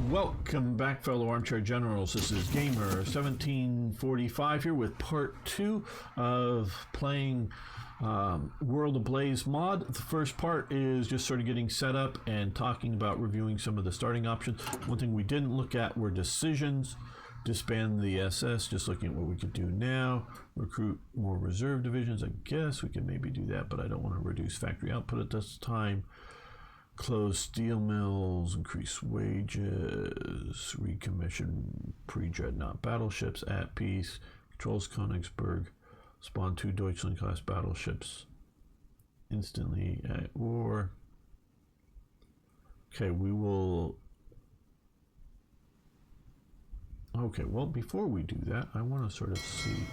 Welcome back, fellow armchair generals. This is Gamer 1745 here with part 2 of playing World Ablaze mod. The first part is just sort of getting set up and talking about reviewing some of the starting options. One thing we didn't look at were decisions. Disband the SS, just looking at what we could do now. Recruit more reserve divisions. I guess we could maybe do that, but I don't want to reduce factory output at this time. Close steel mills, increase wages, recommission pre-dreadnought battleships at peace, controls Königsberg, spawn 2 Deutschland-class battleships instantly at war. Okay, we will... Okay, well, before we do that, I want to sort of see...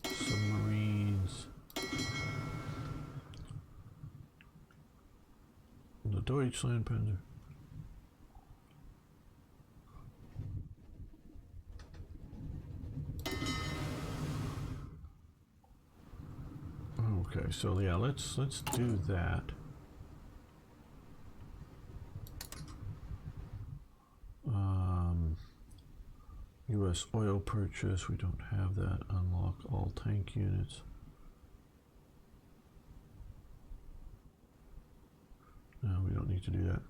submarines... The Deutschland Panzer. Okay, so yeah, let's do that. U.S. oil purchase, we don't have that. Unlock all tank units. No, we don't need to do that.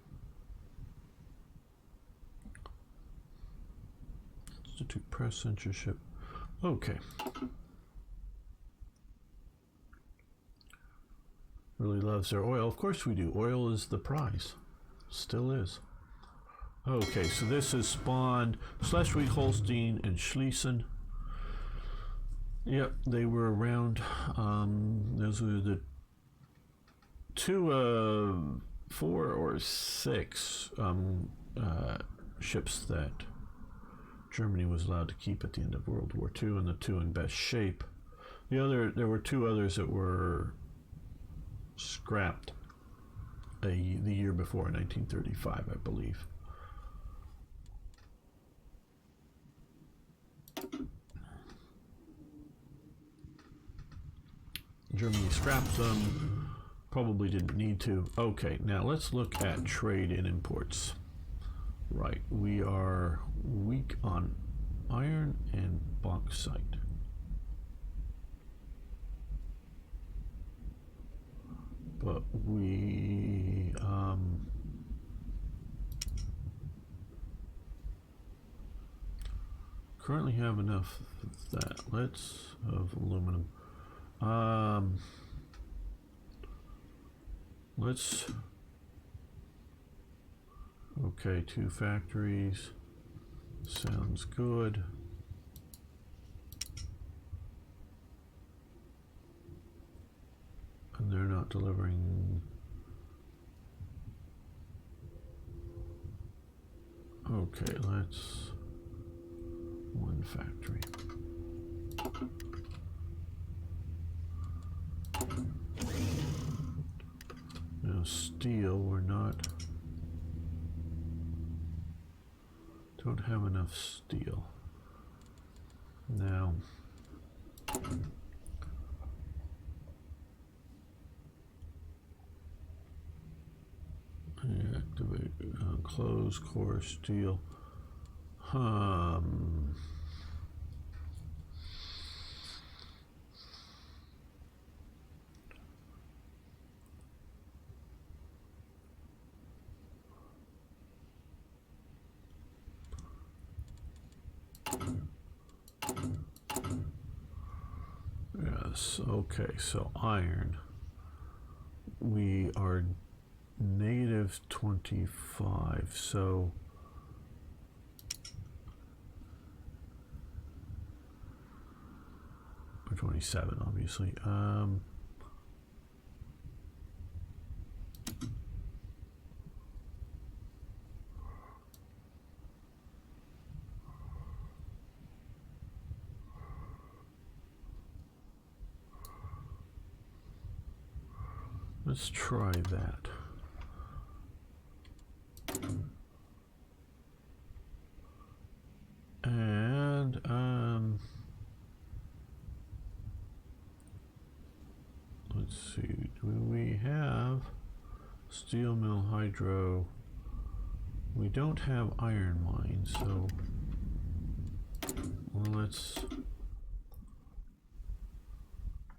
Institute press censorship. Okay. Really loves their oil. Of course we do. Oil is the prize. Still is. Okay, so this is spawned Schleswig, Holstein, and Schlesien. Yep, they were around. Those were the two 4 or 6 ships that Germany was allowed to keep at the end of World War II, and the 2 in best shape. There were 2 others that were scrapped the year before, 1935, I believe. Germany scrapped them. Probably didn't need to. Okay, now let's look at trade and imports. Right, we are weak on iron and bauxite. But we currently have enough of that. Let's of aluminum. Let's, okay, 2 factories, sounds good. And they're not delivering. Okay, let's, 1 factory. Now steel, we're not, don't have enough steel. Now, activate, close core steel. Yes, okay, so iron. We are negative 25, so or 27, obviously. Let's try that. And let's see, do we have Steel mill, hydro. We don't have iron mines, so well,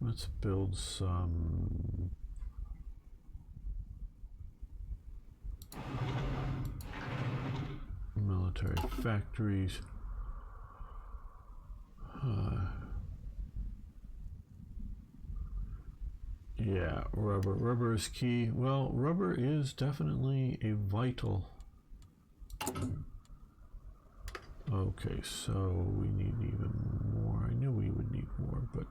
let's build some military factories. Yeah, rubber. Rubber is key. Well, rubber is definitely a vital. Okay, so we need even more. I knew we would need more, but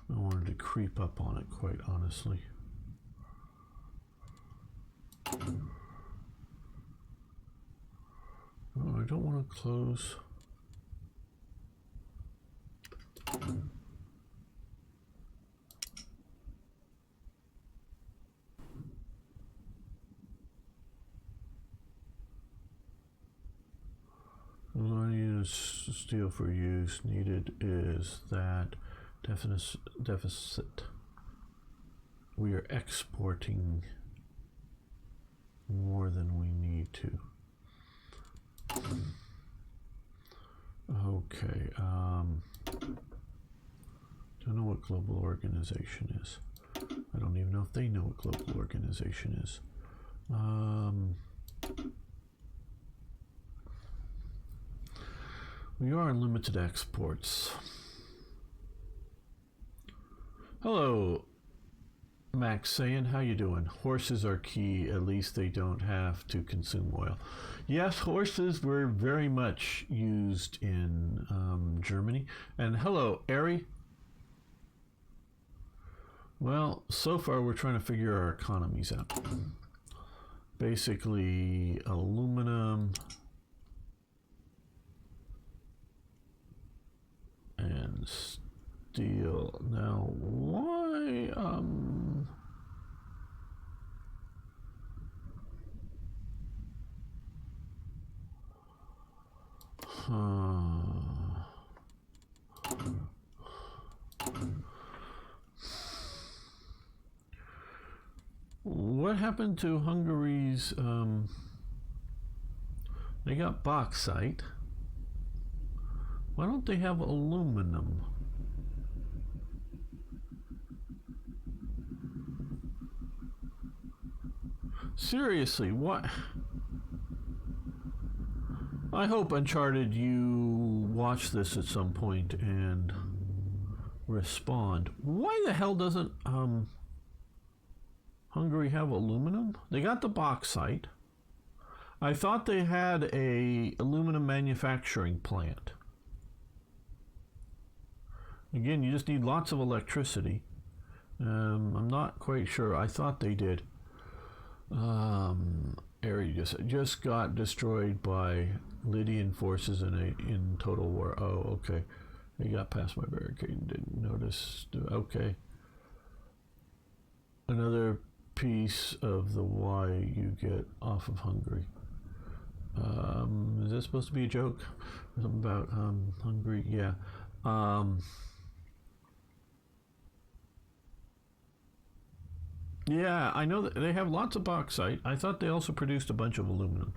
I wanted to creep up on it, quite honestly. Oh, I don't want to close. I need steel for use. Needed is that deficit. We are exporting more than we need to. Okay. Don't know what global organization is. I don't even know if they know what global organization is. We are in limited exports. Hello, Max saying, how you doing? Horses are key. At least they don't have to consume oil. Yes, horses were very much used in Germany. And hello, Ari. Well, so far we're trying to figure our economies out. Basically, aluminum and steel. Now, why what happened to Hungary's they got bauxite. Why don't they have aluminum? Seriously, what? I hope, Uncharted, you watch this at some point and respond. Why the hell doesn't Hungary have aluminum? They got the bauxite. I thought they had a aluminum manufacturing plant. Again, you just need lots of electricity. I'm not quite sure. I thought they did. Area just got destroyed by Lydian forces in total war. Oh, okay. They got past my barricade and didn't notice. Okay. Another piece of the why you get off of Hungary. Is this supposed to be a joke? Something about Hungary? Yeah. Yeah, I know that they have lots of bauxite. I thought they also produced a bunch of aluminum.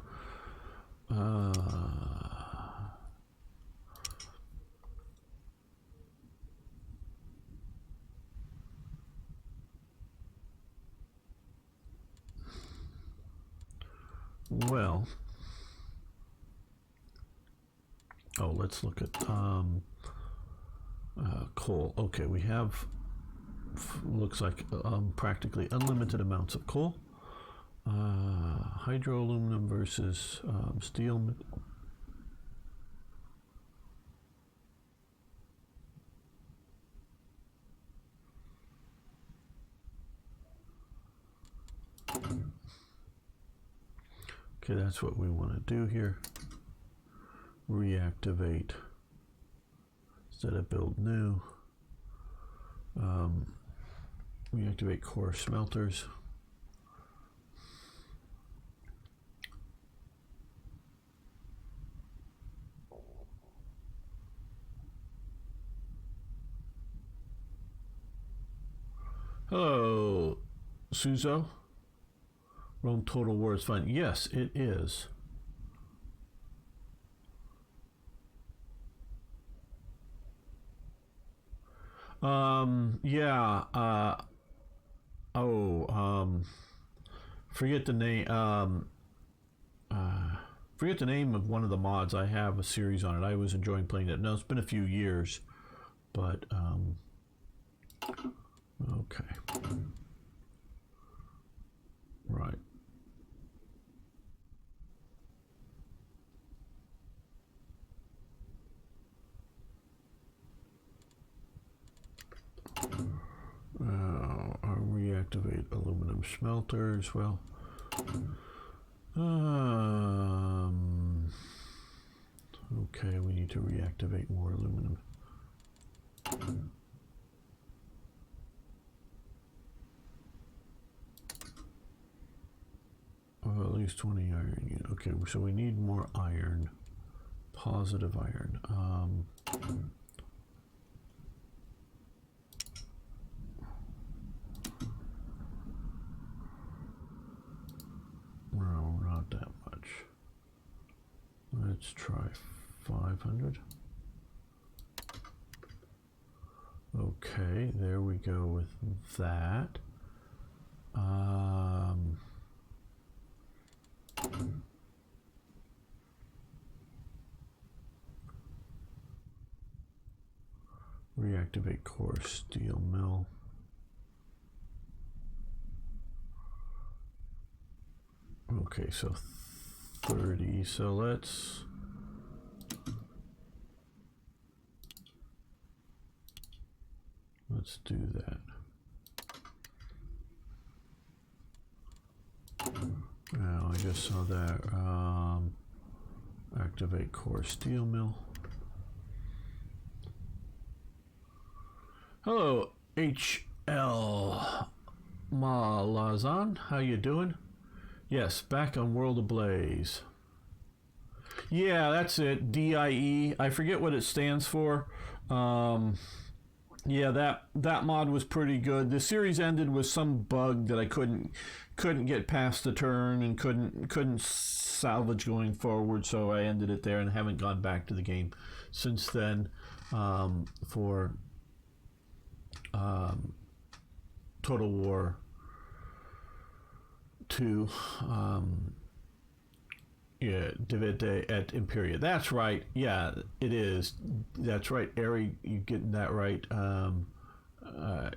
Well, let's look at coal. Okay, we have looks like practically unlimited amounts of coal. Hydro aluminum versus steel. Okay, that's what we want to do here. Reactivate instead of build new. Reactivate core smelters. Hello, Suzo. Rome Total War is fun. Yes, it is. Yeah. Forget the name. Forget the name of one of the mods. I have a series on it. I was enjoying playing it. No, it's been a few years, but okay, right. I'll reactivate aluminum smelters. Well, okay, we need to reactivate more aluminum. Well, at least 20 iron. Okay, so we need more iron. Positive iron. No, not that much. Let's try 500. Okay, there we go with that. Reactivate core steel mill. Okay, so 30. So let's do that. Now I just saw that. Activate core steel mill. Hello, HL Malazan. How you doing? Yes, back on World Ablaze. Yeah, that's it. DIE. I forget what it stands for. Yeah, that mod was pretty good. The series ended with some bug that I couldn't get past the turn and couldn't salvage going forward, so I ended it there and haven't gone back to the game since then. For Total War 2. Yeah, Divide et Imperia. That's right. Yeah, it is. That's right, Ari. You getting that right? I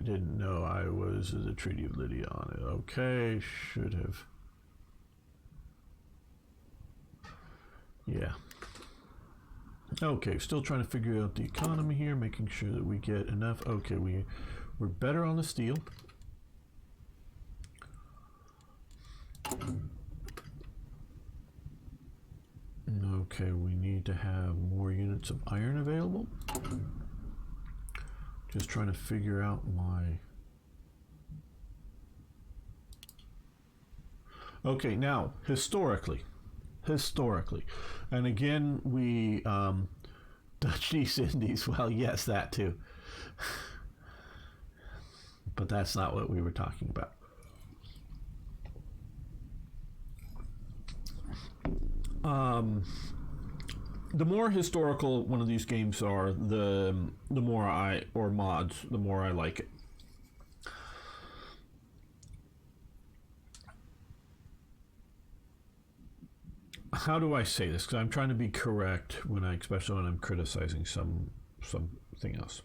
didn't know I was the Treaty of Lydia on it. Okay, should have. Yeah. Okay, still trying to figure out the economy here, making sure that we get enough. Okay, we're better on the steel. Okay, we need to have more units of iron available. Just trying to figure out my... Okay, now, historically, and again, we, Dutch East Indies, well, yes, that too. But that's not what we were talking about. The more historical one of these games are, the more the more I like it. How do I say this? Because I'm trying to be correct especially when I'm criticizing something else.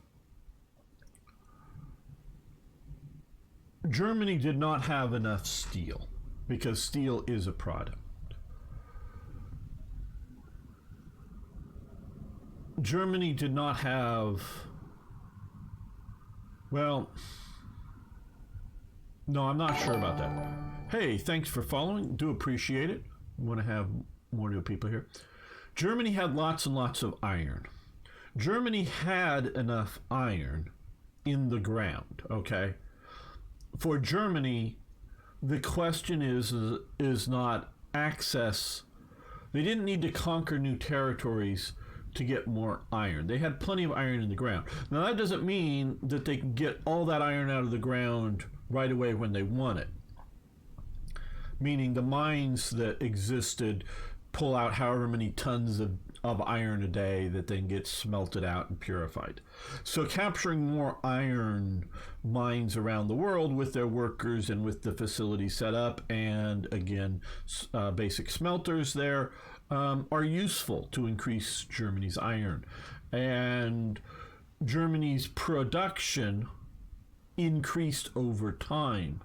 Germany did not have enough steel because steel is a product. Germany did not have, well, no, I'm not sure about that. Hey, thanks for following. Do appreciate it. We want to have more new people here. Germany had lots and lots of iron. Germany had enough iron in the ground, okay? For Germany, the question is not access. They didn't need to conquer new territories to get more iron. They had plenty of iron in the ground. Now that doesn't mean that they can get all that iron out of the ground right away when they want it. Meaning the mines that existed pull out however many tons of iron a day that then gets smelted out and purified. So capturing more iron mines around the world with their workers and with the facility set up, and again, basic smelters there, are useful to increase Germany's iron. And Germany's production increased over time.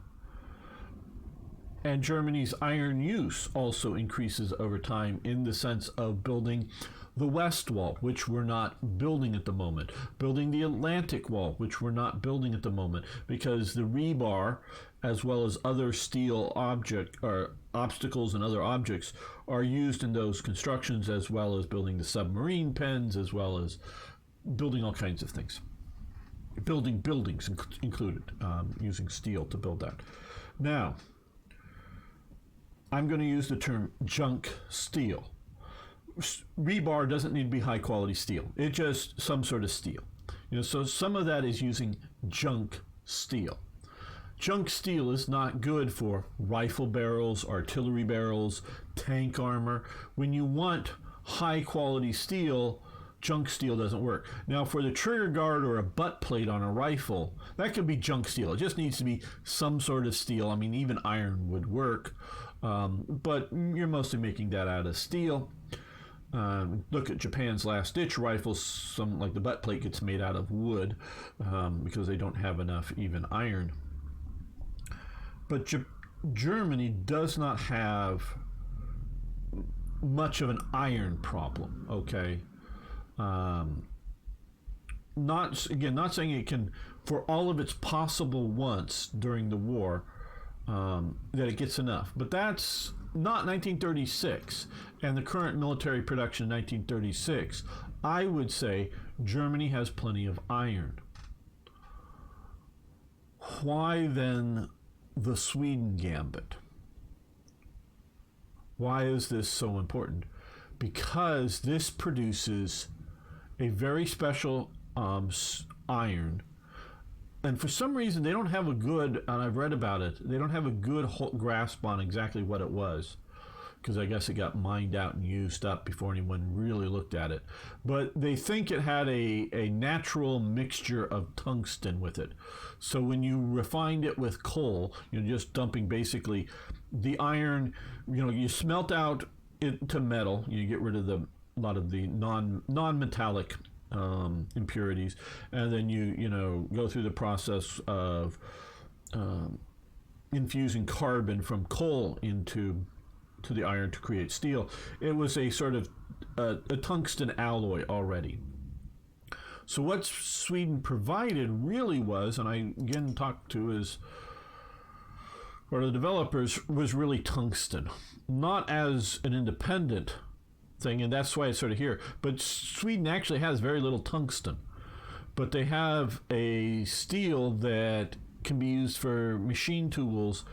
And Germany's iron use also increases over time in the sense of building the West Wall, which we're not building at the moment, building the Atlantic Wall, which we're not building at the moment, because the rebar, as well as other steel obstacles and other objects, are used in those constructions, as well as building the submarine pens, as well as building all kinds of things. Building buildings included, using steel to build that. Now, I'm going to use the term junk steel. Rebar doesn't need to be high quality steel. It's just some sort of steel. So some of that is using junk steel. Junk steel is not good for rifle barrels, artillery barrels, tank armor. When you want high quality steel, junk steel doesn't work. Now, for the trigger guard or a butt plate on a rifle, that could be junk steel. It just needs to be some sort of steel. I mean, even iron would work. But you're mostly making that out of steel. Look at Japan's last-ditch rifles. Some, like the butt plate, gets made out of wood because they don't have enough even iron. But Germany does not have much of an iron problem. Okay, not saying it can, for all of its possible wants during the war, that it gets enough. But that's not 1936 and the current military production in 1936. I would say Germany has plenty of iron. Why then the Sweden gambit? Why is this so important? Because this produces a very special iron. And for some reason, they don't have a good, and I've read about it, they don't have a good grasp on exactly what it was, because I guess it got mined out and used up before anyone really looked at it. But they think it had a natural mixture of tungsten with it. So when you refined it with coal, you're just dumping basically the iron, you smelt out it to metal, you get rid of a lot of the non-metallic impurities, and then you go through the process of infusing carbon from coal into the iron to create steel. It was a sort of a tungsten alloy already. So what Sweden provided really was, and I again talked to the developers, was really tungsten, not as an independent thing, and that's why it's sort of here. But Sweden actually has very little tungsten, but they have a steel that can be used for machine tools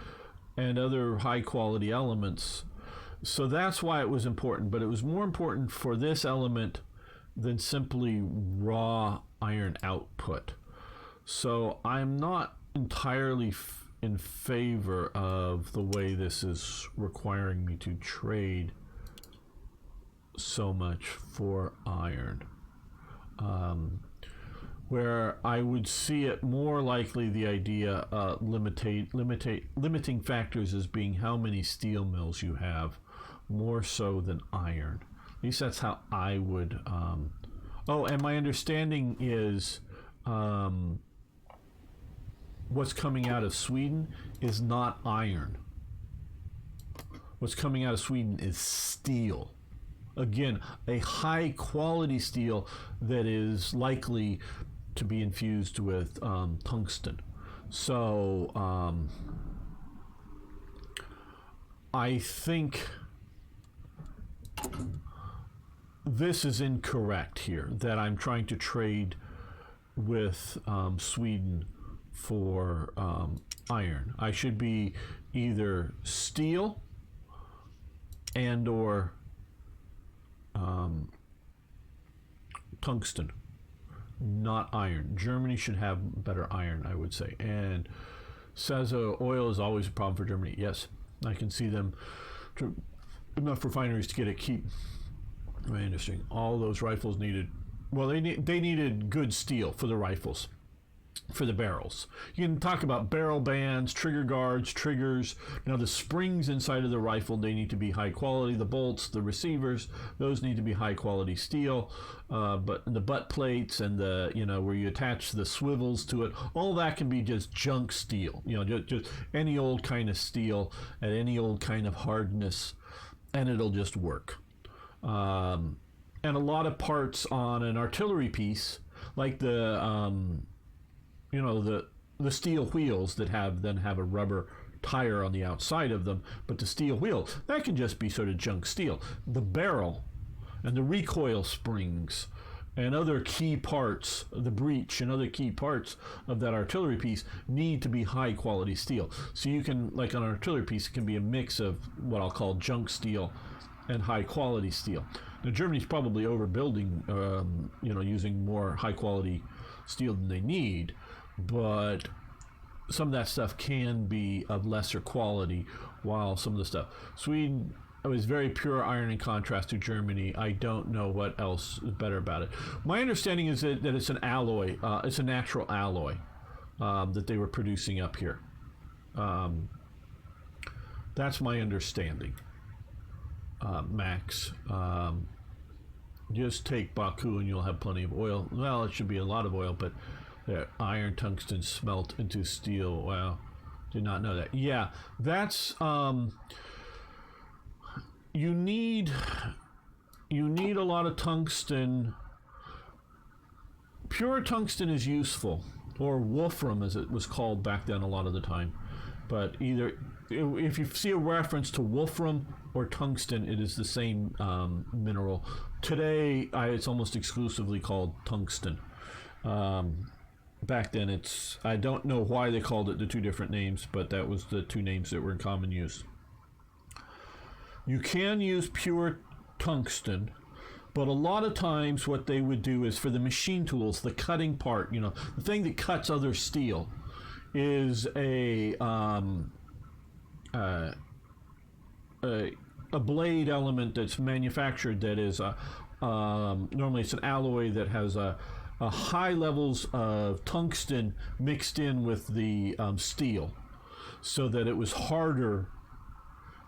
and other high quality elements. So that's why it was important, but it was more important for this element than simply raw iron output. So I'm not entirely in favor of the way this is requiring me to trade so much for iron, where I would see it more likely the idea limiting factors as being how many steel mills you have, more so than iron. At least that's how I would. And my understanding is what's coming out of Sweden is not iron. What's coming out of Sweden is steel. Again, a high quality steel that is likely to be infused with tungsten. So I think this is incorrect here, that I'm trying to trade with Sweden for iron. I should be either steel and or tungsten, not iron. Germany should have better iron, I would say. And Says oil is always a problem for Germany. Yes, I can see them. Enough refineries to get it. Keep. Very interesting. All those rifles needed. Well, they needed good steel for the rifles, for the barrels. You can talk about barrel bands, trigger guards, triggers. Now the springs inside of the rifle, they need to be high quality. The bolts, the receivers, those need to be high quality steel. But the butt plates and the, where you attach the swivels to it, all that can be just junk steel. Just any old kind of steel at any old kind of hardness, and it'll just work. And a lot of parts on an artillery piece, like the steel wheels that have a rubber tire on the outside of them, but the steel wheel, that can just be sort of junk steel. The barrel and the recoil springs and other key parts, the breech and other key parts of that artillery piece need to be high quality steel. So you can, like on an artillery piece, it can be a mix of what I'll call junk steel and high quality steel. Now Germany's probably overbuilding, using more high quality steel than they need, but some of that stuff can be of lesser quality, while some of the stuff. Sweden was very pure iron in contrast to Germany. I don't know what else is better about it. My understanding is that it's an alloy, it's a natural alloy that they were producing up here. That's my understanding. Max, just take Baku and you'll have plenty of oil. Well, it should be a lot of oil, but iron, tungsten smelt into steel. Wow, did not know that. Yeah, that's you need a lot of tungsten. Pure tungsten is useful, or wolfram as it was called back then a lot of the time. But either, if you see a reference to wolfram or tungsten, it is the same mineral. Today, it's almost exclusively called tungsten. Back then, I don't know why they called it the two different names, but that was the two names that were in common use. You can use pure tungsten, but a lot of times what they would do is for the machine tools, the cutting part, the thing that cuts other steel, is a blade element that's manufactured that is normally it's an alloy that has a high levels of tungsten mixed in with the steel, so that it was harder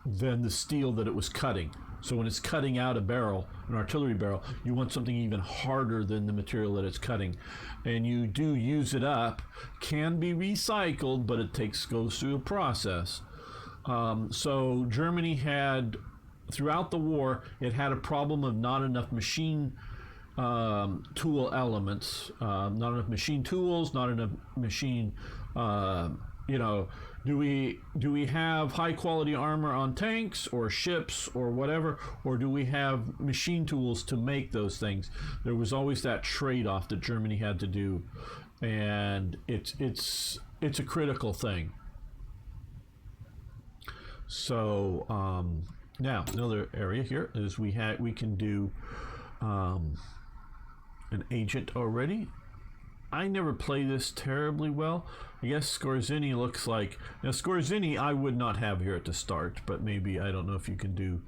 than the steel that it was cutting. So when it's cutting out a barrel, an artillery barrel, you want something even harder than the material that it's cutting. And you do use it up, can be recycled, but it goes through a process. So Germany had, throughout the war, it had a problem of not enough machine tool elements, not enough machine tools, not enough machine, do we have high quality armor on tanks or ships or whatever, or do we have machine tools to make those things? There was always that trade-off that Germany had to do, and it's a critical thing. So now another area here is we can do an agent already. I never play this terribly well. I guess Skorzeny looks like... Now, Skorzeny I would not have here at the start, but maybe, I don't know if you can do...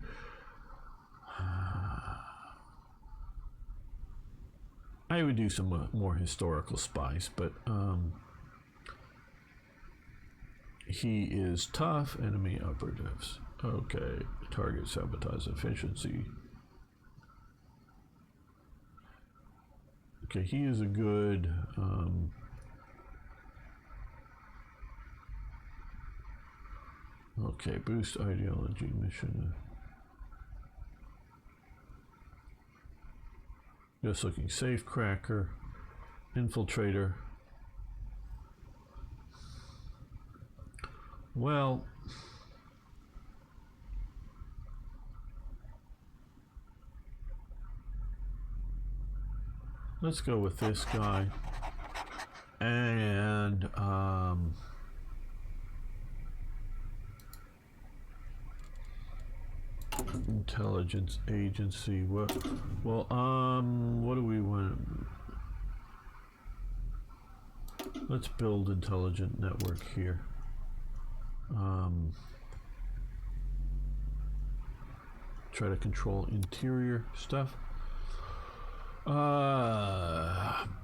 I would do some more historical spies, but he is tough. Enemy operatives. Okay. Target sabotage efficiency. Okay, he is a good... okay, boost ideology mission. Just looking, safe cracker, infiltrator. Well, let's go with this guy. And intelligence agency. What do we want? Let's build intelligent network here. Try to control interior stuff.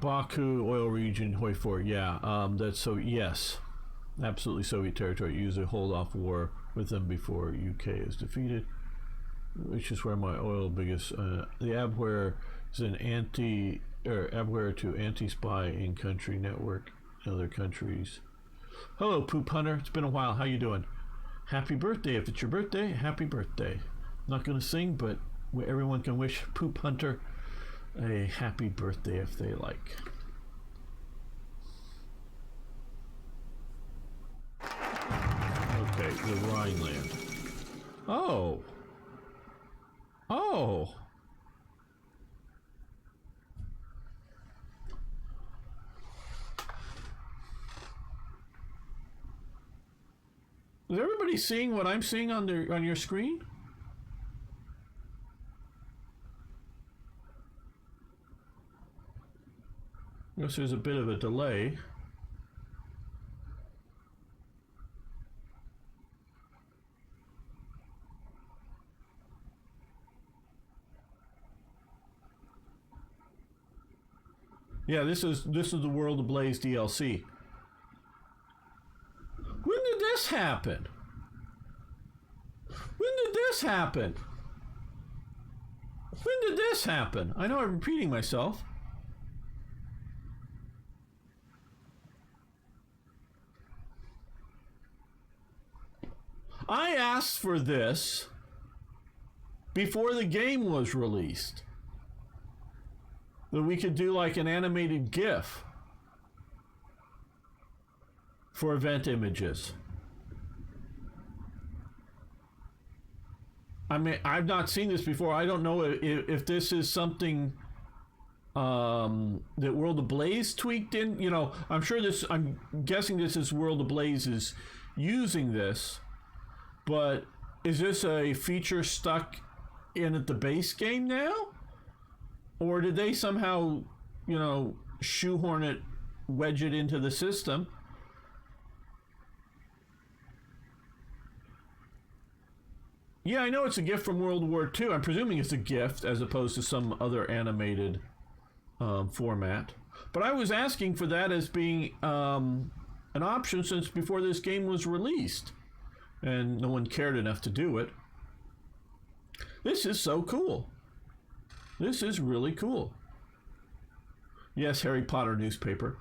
Baku oil region, Hoi 4. Yeah, that's so. Yes, absolutely Soviet territory. Use a hold off war with them before UK is defeated. Which is where my oil biggest. The Abwehr is an Abwehr to anti-spy in country network in other countries. Hello, Poop Hunter. It's been a while. How you doing? Happy birthday. If it's your birthday, happy birthday. Not going to sing, but everyone can wish Poop Hunter a happy birthday if they like. Okay, the Rhineland. Oh. Oh. Is everybody seeing what I'm seeing on your screen? I guess there's a bit of a delay. Yeah, this is the World Ablaze DLC. When did this happen? When did this happen? When did this happen? I know I'm repeating myself. I asked for this before the game was released. That we could do like an animated GIF for event images. I mean, I've not seen this before. I don't know if this is something that World Ablaze tweaked in. You know, I'm guessing this is World Ablaze is using this, but is this a feature stuck in at the base game now? Or did they somehow, you know, shoehorn it, wedge it into the system? Yeah, I know it's a gift from World War II. I'm presuming it's a gift as opposed to some other animated format. But I was asking for that as being an option since before this game was released. And no one cared enough to do it. This is so cool. This is really cool. Yes, Harry Potter newspaper.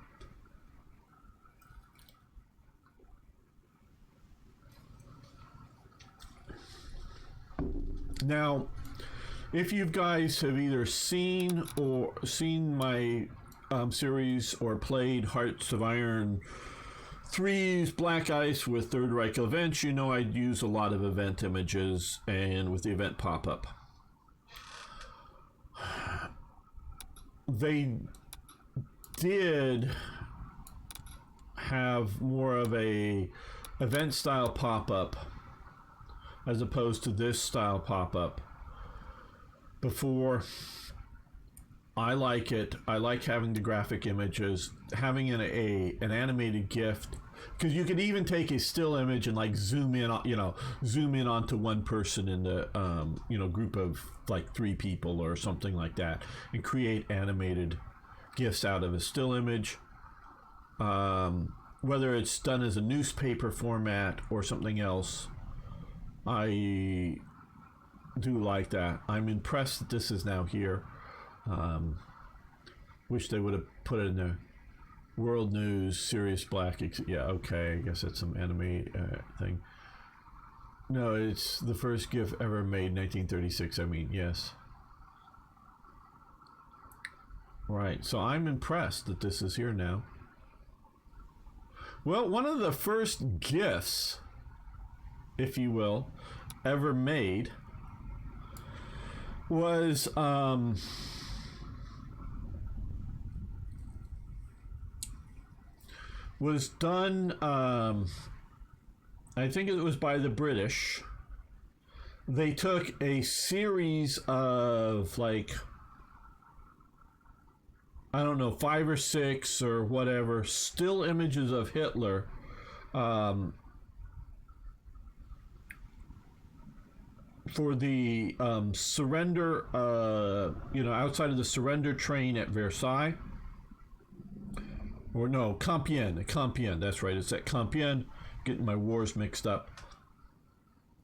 Now, if you guys have either seen my series or played Hearts of Iron 3's Black Ice with Third Reich events, you know I'd use a lot of event images and with the event pop-up. They did have more of a event style pop-up as opposed to this style pop-up before. I like it. I like having the graphic images, having an animated GIF, because you could even take a still image and like zoom in onto one person in the group of like 3 people or something like that, and create animated GIFs out of a still image. Whether it's done as a newspaper format or something else, I do like that. I'm impressed that this is now here. Wish they would have put it in the World News, Sirius Black. Yeah, okay, I guess that's some anime thing. No, it's the first GIF ever made, 1936. I mean, yes. Right, so I'm impressed that this is here now. Well, one of the first GIFs, if you will, ever made was done, I think it was by the British. They took a series of like, I don't know, 5 or 6 or whatever still images of Hitler, for the surrender, outside of the surrender train at Versailles, or no, Compiègne. That's right. It's at Compiègne. Getting my wars mixed up.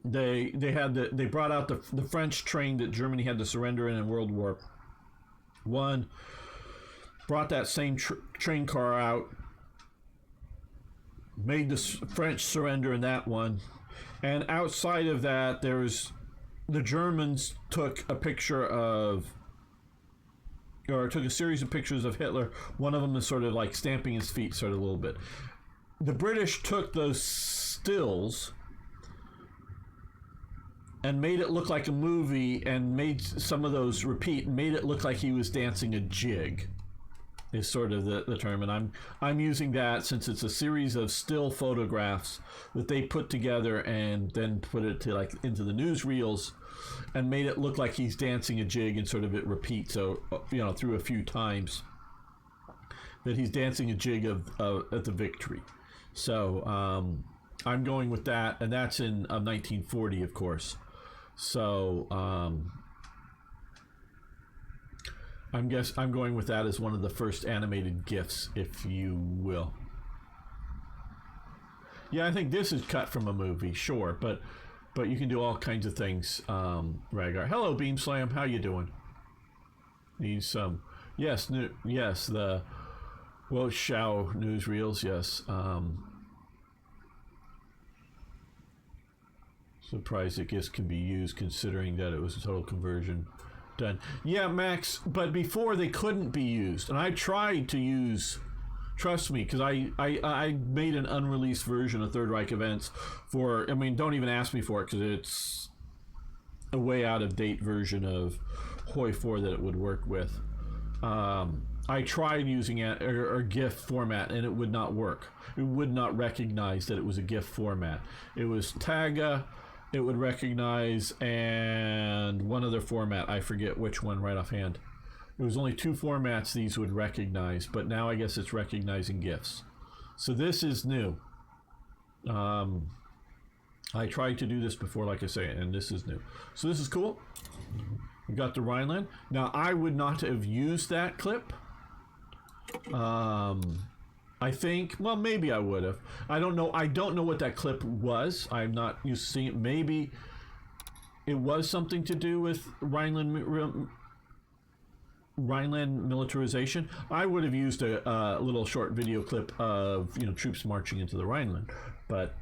They brought out the French train that Germany had to surrender in World War One. Brought that same train car out. Made the French surrender in that one. And outside of that, the Germans took a series of pictures of Hitler. One of them is sort of like stamping his feet, sort of a little bit. The British took those stills and made it look like a movie, and made some of those repeat, and made it look like he was dancing a jig. Is sort of the term, and I'm using that since it's a series of still photographs that they put together and then put it to into the newsreels, and made it look like he's dancing a jig, and sort of it repeats, so through a few times that he's dancing a jig at the victory. So I'm going with that, and that's in 1940, of course. So I'm going with that as one of the first animated GIFs, if you will. Yeah, I think this is cut from a movie, sure, but you can do all kinds of things. Ragar, hello, Beamslam, how you doing? Need some? Yes, the Shao newsreels, yes. Surprised that GIFs can be used, considering that it was a total conversion. Done. Yeah, Max, but before they couldn't be used, and I tried to use, trust me, because I made an unreleased version of Third Reich Events don't even ask me for it, because it's a way out of date version of Hoi 4 that it would work with. I tried using it or GIF format, and it would not work. It would not recognize that it was a GIF format. It was TAGA. It would recognize, and one other format, I forget which one right offhand. It was only two formats these would recognize, but now I guess it's recognizing GIFs. So this is new. I tried to do this before, like I say, and this is new. So this is cool. We got the Rhineland. Now, I would not have used that clip. I think, well, maybe I would have. I don't know. I don't know what that clip was. I'm not used to seeing it. Maybe it was something to do with Rhineland militarization. I would have used a little short video clip of troops marching into the Rhineland, but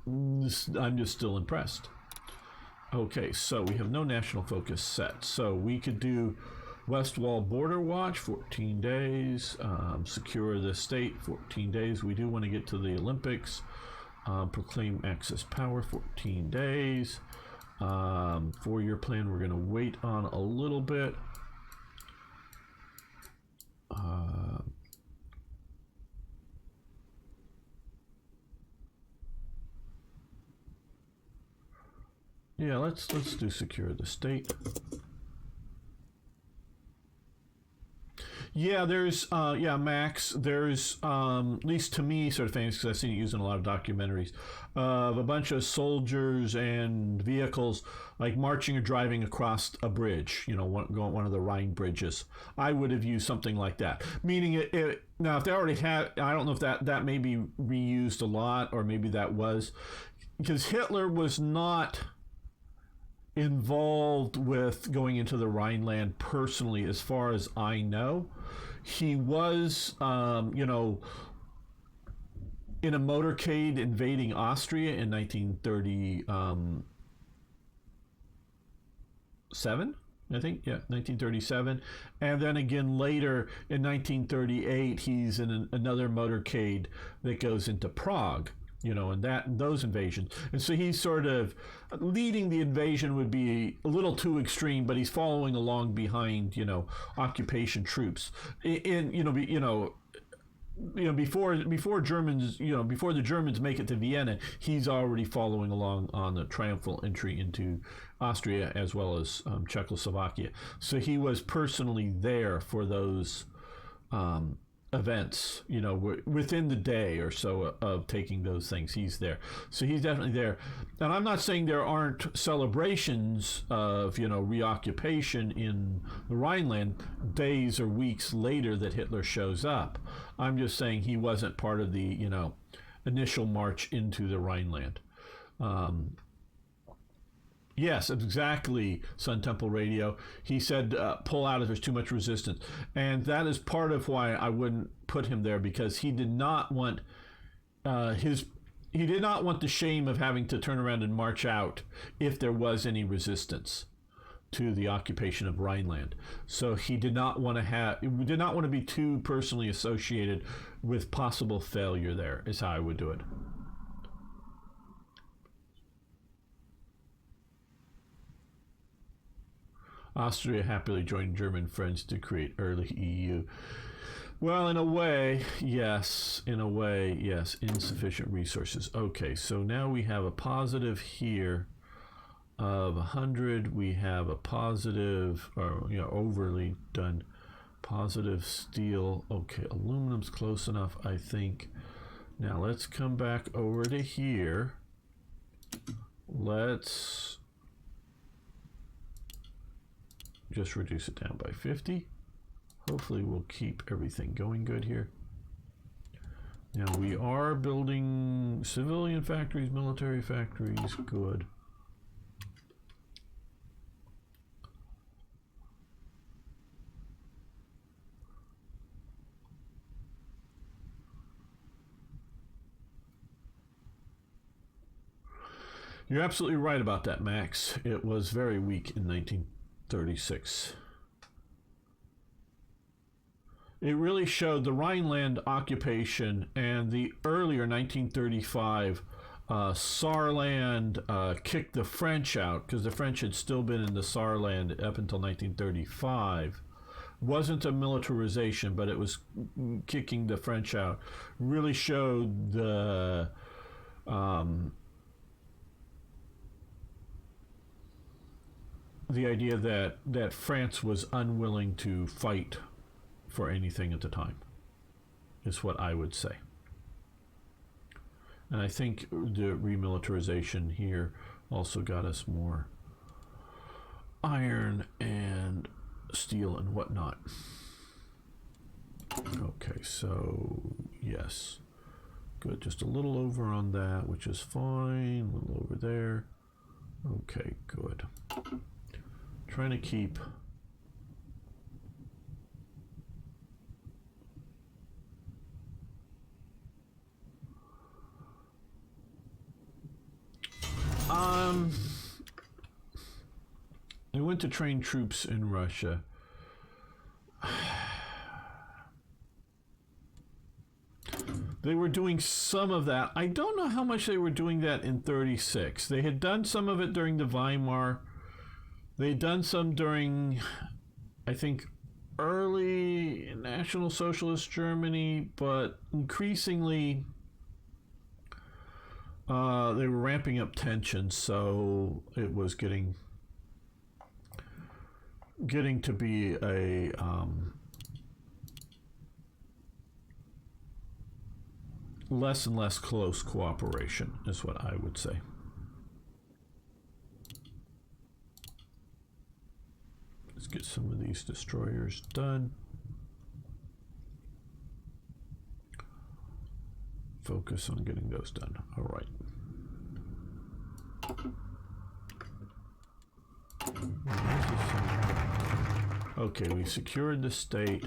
I'm just still impressed. Okay, so we have no national focus set, so we could do West Wall Border Watch, 14 days. Secure the state, 14 days. We do want to get to the Olympics. Proclaim Axis power, 14 days. 4-year plan, we're going to wait on a little bit. Yeah, let's do secure the state. Yeah, there's, Max, there's, at least to me, sort of famous, because I've seen it used in a lot of documentaries, of a bunch of soldiers and vehicles, like marching or driving across a bridge, one of the Rhine bridges. I would have used something like that. Meaning, now, if they already had, I don't know if that may be reused a lot, or maybe that was, because Hitler was not involved with going into the Rhineland personally, as far as I know. He was, in a motorcade invading Austria in 1937, I think, 1937. And then again later in 1938, he's in another motorcade that goes into Prague. And those invasions. And so he's sort of leading the invasion would be a little too extreme, but he's following along behind, occupation troops. Before Germans, before the Germans make it to Vienna, he's already following along on the triumphal entry into Austria as well as Czechoslovakia. So he was personally there for those events, you know, within the day or so of taking those things. He's there. So he's definitely there. And I'm not saying there aren't celebrations of, you know, reoccupation in the Rhineland days or weeks later that Hitler shows up. I'm just saying he wasn't part of the, you know, initial march into the Rhineland. Yes, exactly, Sun Temple Radio. He said, pull out if there's too much resistance. And that is part of why I wouldn't put him there, because he did not want he did not want the shame of having to turn around and march out if there was any resistance to the occupation of Rhineland. So he did not want to be too personally associated with possible failure there, is how I would do it. Austria happily joined German friends to create early EU. Well, in a way, yes. In a way, yes. Insufficient resources. Okay, so now we have a positive here of 100. We have a positive, or, you know, overly done positive steel. Okay, aluminum's close enough, I think. Now let's come back over to here. Let's just reduce it down by 50. Hopefully we'll keep everything going good here. Now we are building civilian factories, military factories, good. You're absolutely right about that, Max. It was very weak in 1936. It really showed the Rhineland occupation and the earlier 1935 Saarland kicked the French out, because the French had still been in the Saarland up until 1935. Wasn't a militarization, but it was kicking the French out. Really showed the idea that France was unwilling to fight for anything at the time, is what I would say. And I think the remilitarization here also got us more iron and steel and whatnot. Okay, so yes, good. Just a little over on that, which is fine. A little over there. Okay, good. Trying to keep I went to train troops in Russia. They were doing some of that. I don't know how much they were doing that in 36. They had done some of it during the Weimar. They had done some during, I think, early National Socialist Germany, but increasingly they were ramping up tensions, so it was getting to be a less and less close cooperation, is what I would say. Let's get some of these destroyers done. Focus on getting those done. All right. Okay, we secured the state.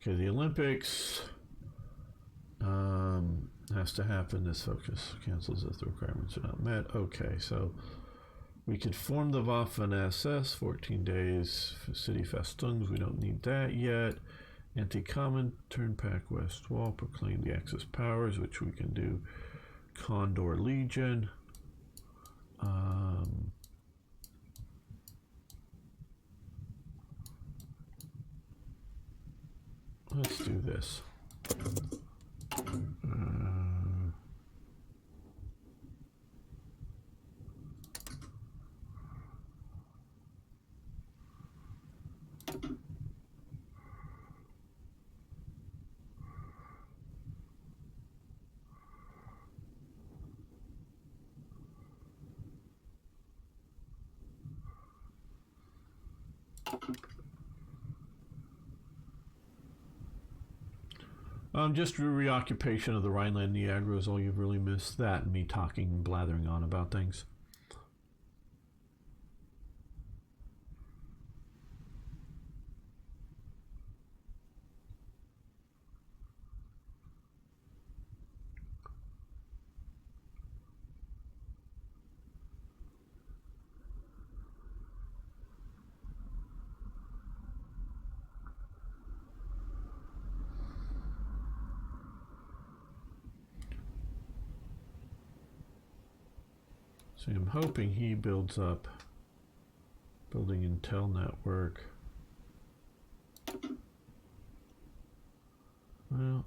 Okay, the Olympics has to happen. This focus cancels if the requirements are not met. Okay, so we could form the Waffen-SS, 14 days, city Festungs, we don't need that yet. Anti-common, turn back west wall, proclaim the Axis powers, which we can do. Condor Legion. Let's do this. Just reoccupation of the Rhineland Niagara is all you've really missed. That and me talking and blathering on about things. So I'm hoping he builds up building Intel network. Well,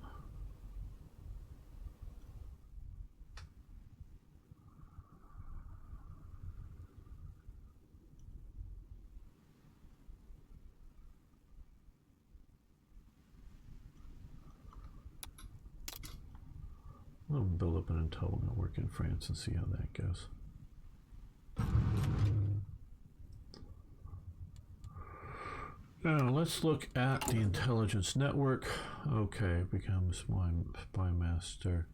we'll build up an Intel network in France and see how that goes. Now let's look at the intelligence network. Okay, becomes my spy master.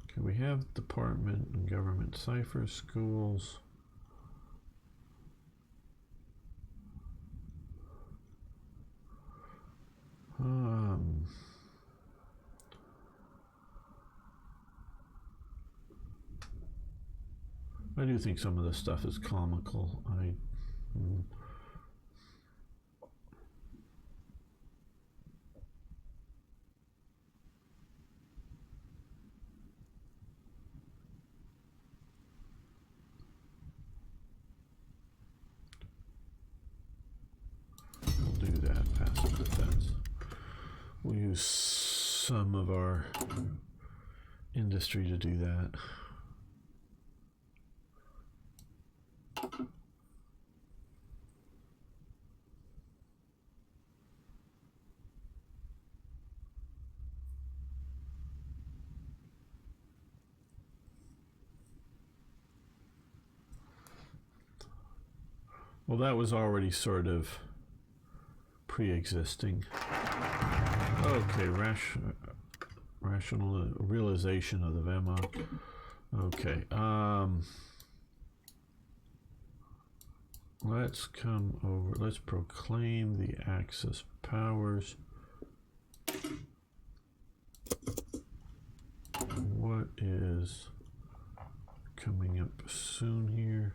Okay, we have department and government cipher schools. I do think some of this stuff is comical. We'll do that, passive defense. We'll use some of our industry to do that. Well, that was already sort of pre-existing. Okay, rational realization of the VEMA. Okay, let's come over, let's proclaim the Axis powers. What is coming up soon here?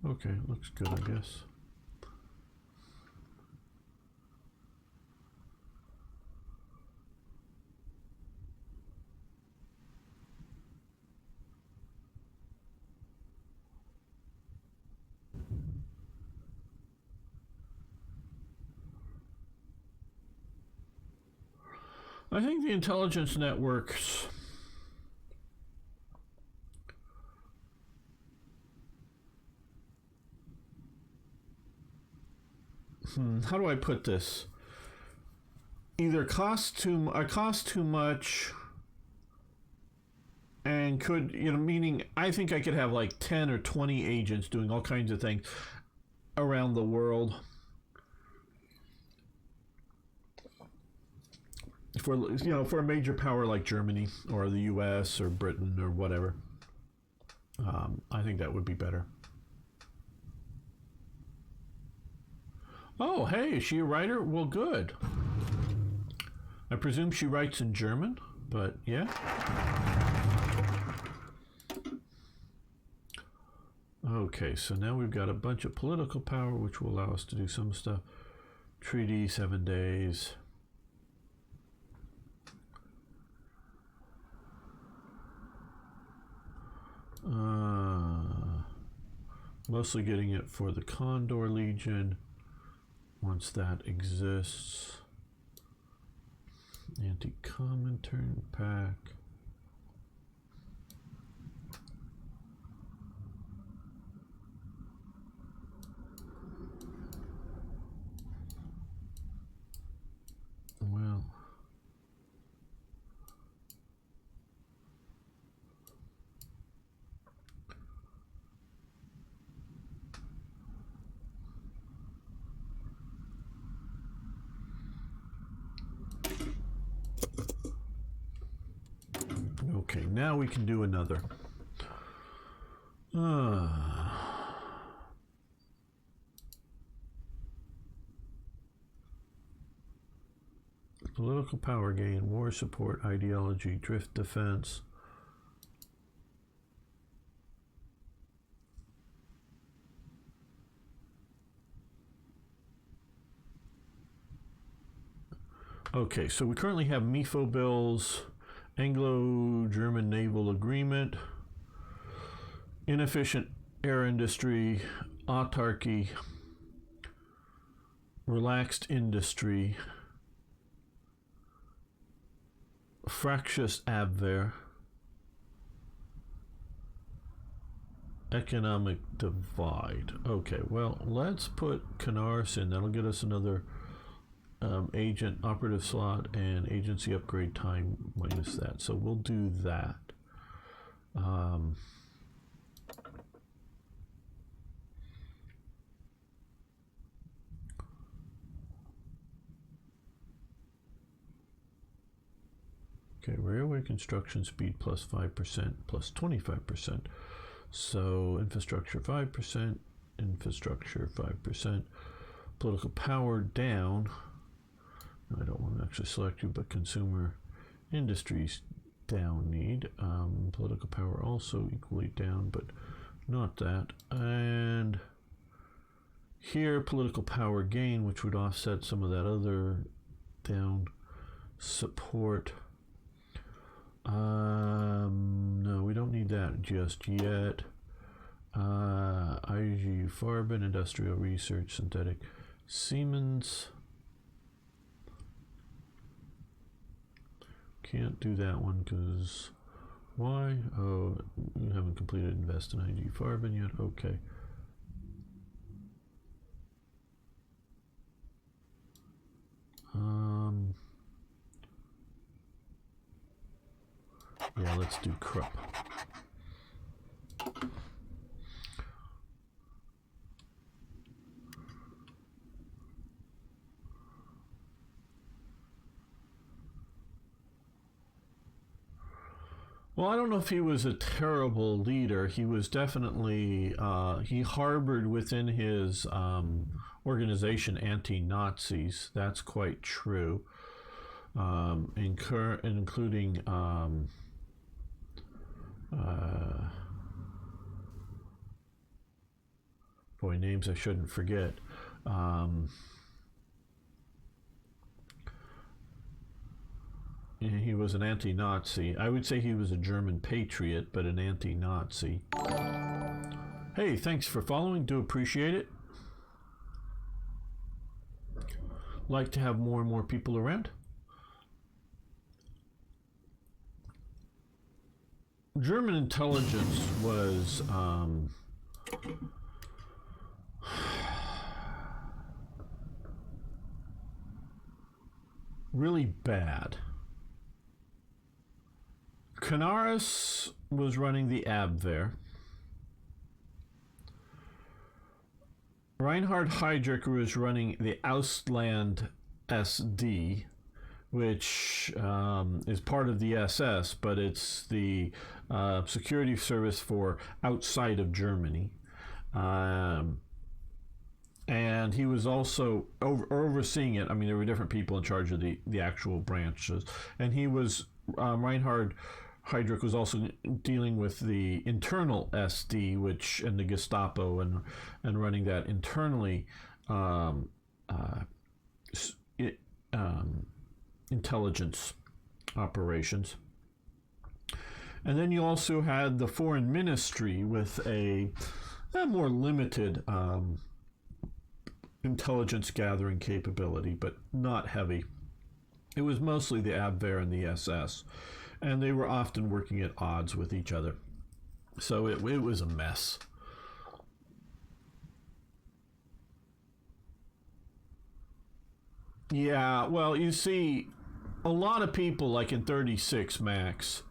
Okay, looks good, I guess. I think the intelligence networks how do I put this? Either cost too much, and could, meaning I think I could have like 10 or 20 agents doing all kinds of things around the world. For a major power like Germany or the US or Britain or whatever, I think that would be better. Oh, hey, is she a writer? Well, good. I presume she writes in German, but yeah. Okay, so now we've got a bunch of political power, which will allow us to do some stuff. Treaty, 7 days. Mostly getting it for the Condor Legion, once that exists. Anti-Comintern pack. Well, okay, now we can do another. Political power gain, war support, ideology, drift defense. Okay, so we currently have MIFO bills, Anglo-German Naval Agreement, inefficient air industry, autarky, relaxed industry, fractious Abwehr, economic divide. Okay, well, let's put Canaris in. That'll get us another agent operative slot and agency upgrade time minus that. So we'll do that. Okay, railway construction speed plus 5% plus 25%. So infrastructure 5%, infrastructure 5%, political power down. I don't want to actually select you, but consumer industries down need. Political power also equally down, but not that. And here, political power gain, which would offset some of that other down support. No, we don't need that just yet. IG Farben, industrial research, synthetic Siemens. Can't do that one because why? Oh, you haven't completed invest in IG Farben yet. Okay. Yeah, let's do Krupp. Well, I don't know if he was a terrible leader. He was definitely, he harbored within his organization anti-Nazis. That's quite true. Including boy, names I shouldn't forget. He was an anti-Nazi. I would say he was a German patriot, but an anti-Nazi. Hey, thanks for following. Do appreciate it. Like to have more and more people around. German intelligence was really bad. Canaris was running the Abwehr. Reinhard Heydrich was running the Ausland SD, which is part of the SS, but it's the security service for outside of Germany. And he was also overseeing it. I mean, there were different people in charge of the actual branches. And he was, Reinhard Heydrich was also dealing with the internal SD, and the Gestapo, and running that internally intelligence operations. And then you also had the foreign ministry with a more limited intelligence gathering capability, but not heavy. It was mostly the Abwehr and the SS, and they were often working at odds with each other. So it was a mess. Yeah, well, you see, a lot of people, like in 36 Max,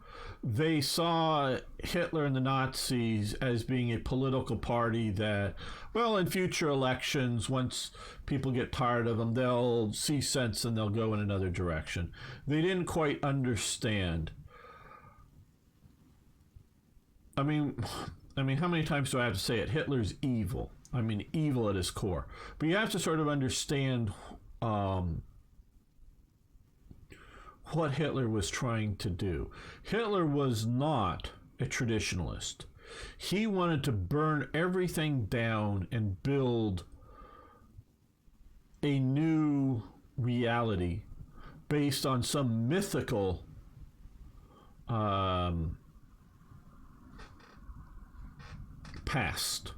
they saw Hitler and the Nazis as being a political party that, well, in future elections, once people get tired of them, they'll see sense and they'll go in another direction. They didn't quite understand. I mean, how many times do I have to say it? Hitler's evil. I mean, evil at his core. But you have to sort of understand what Hitler was trying to do. Hitler was not a traditionalist. He wanted to burn everything down and build a new reality based on some mythical past,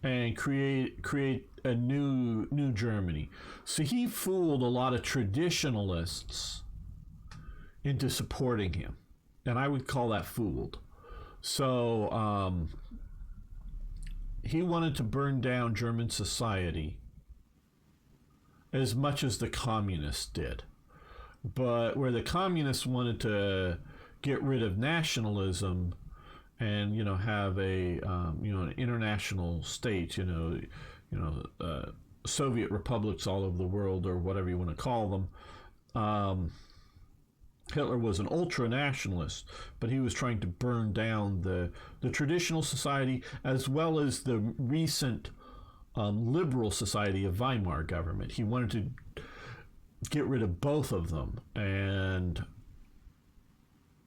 and create a new Germany. So he fooled a lot of traditionalists into supporting him, and I would call that fooled. So he wanted to burn down German society as much as the communists did, but where the communists wanted to get rid of nationalism and have a an international state, Soviet republics all over the world, or whatever you want to call them. Hitler was an ultra-nationalist, but he was trying to burn down the traditional society as well as the recent liberal society of Weimar government. He wanted to get rid of both of them, and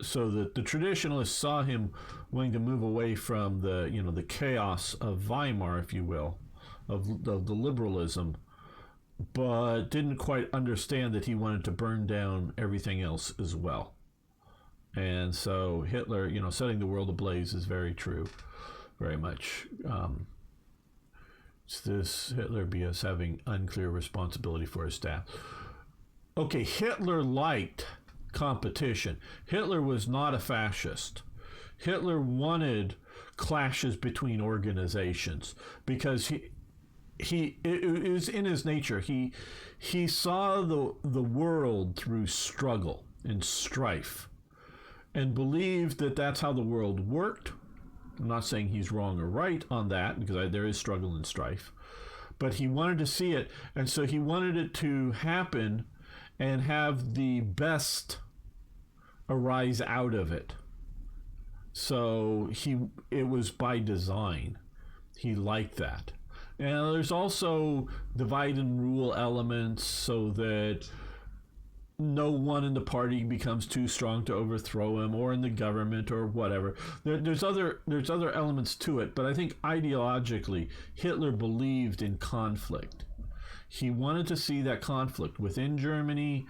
so that the traditionalists saw him wanting to move away from the chaos of Weimar, if you will, of the liberalism, but didn't quite understand that he wanted to burn down everything else as well. And so Hitler, setting the world ablaze is very true, very much. It's this Hitler BS having unclear responsibility for his staff. Okay, Hitler liked competition. Hitler was not a fascist. Hitler wanted clashes between organizations because it was in his nature. He saw the world through struggle and strife, and believed that that's how the world worked. I'm not saying he's wrong or right on that, because there is struggle and strife, but he wanted to see it, and so he wanted it to happen and have the best arise out of it. So it was by design. He liked that. And there's also divide and rule elements so that no one in the party becomes too strong to overthrow him, or in the government, or whatever. There's other elements to it, but I think ideologically Hitler believed in conflict. He wanted to see that conflict within Germany,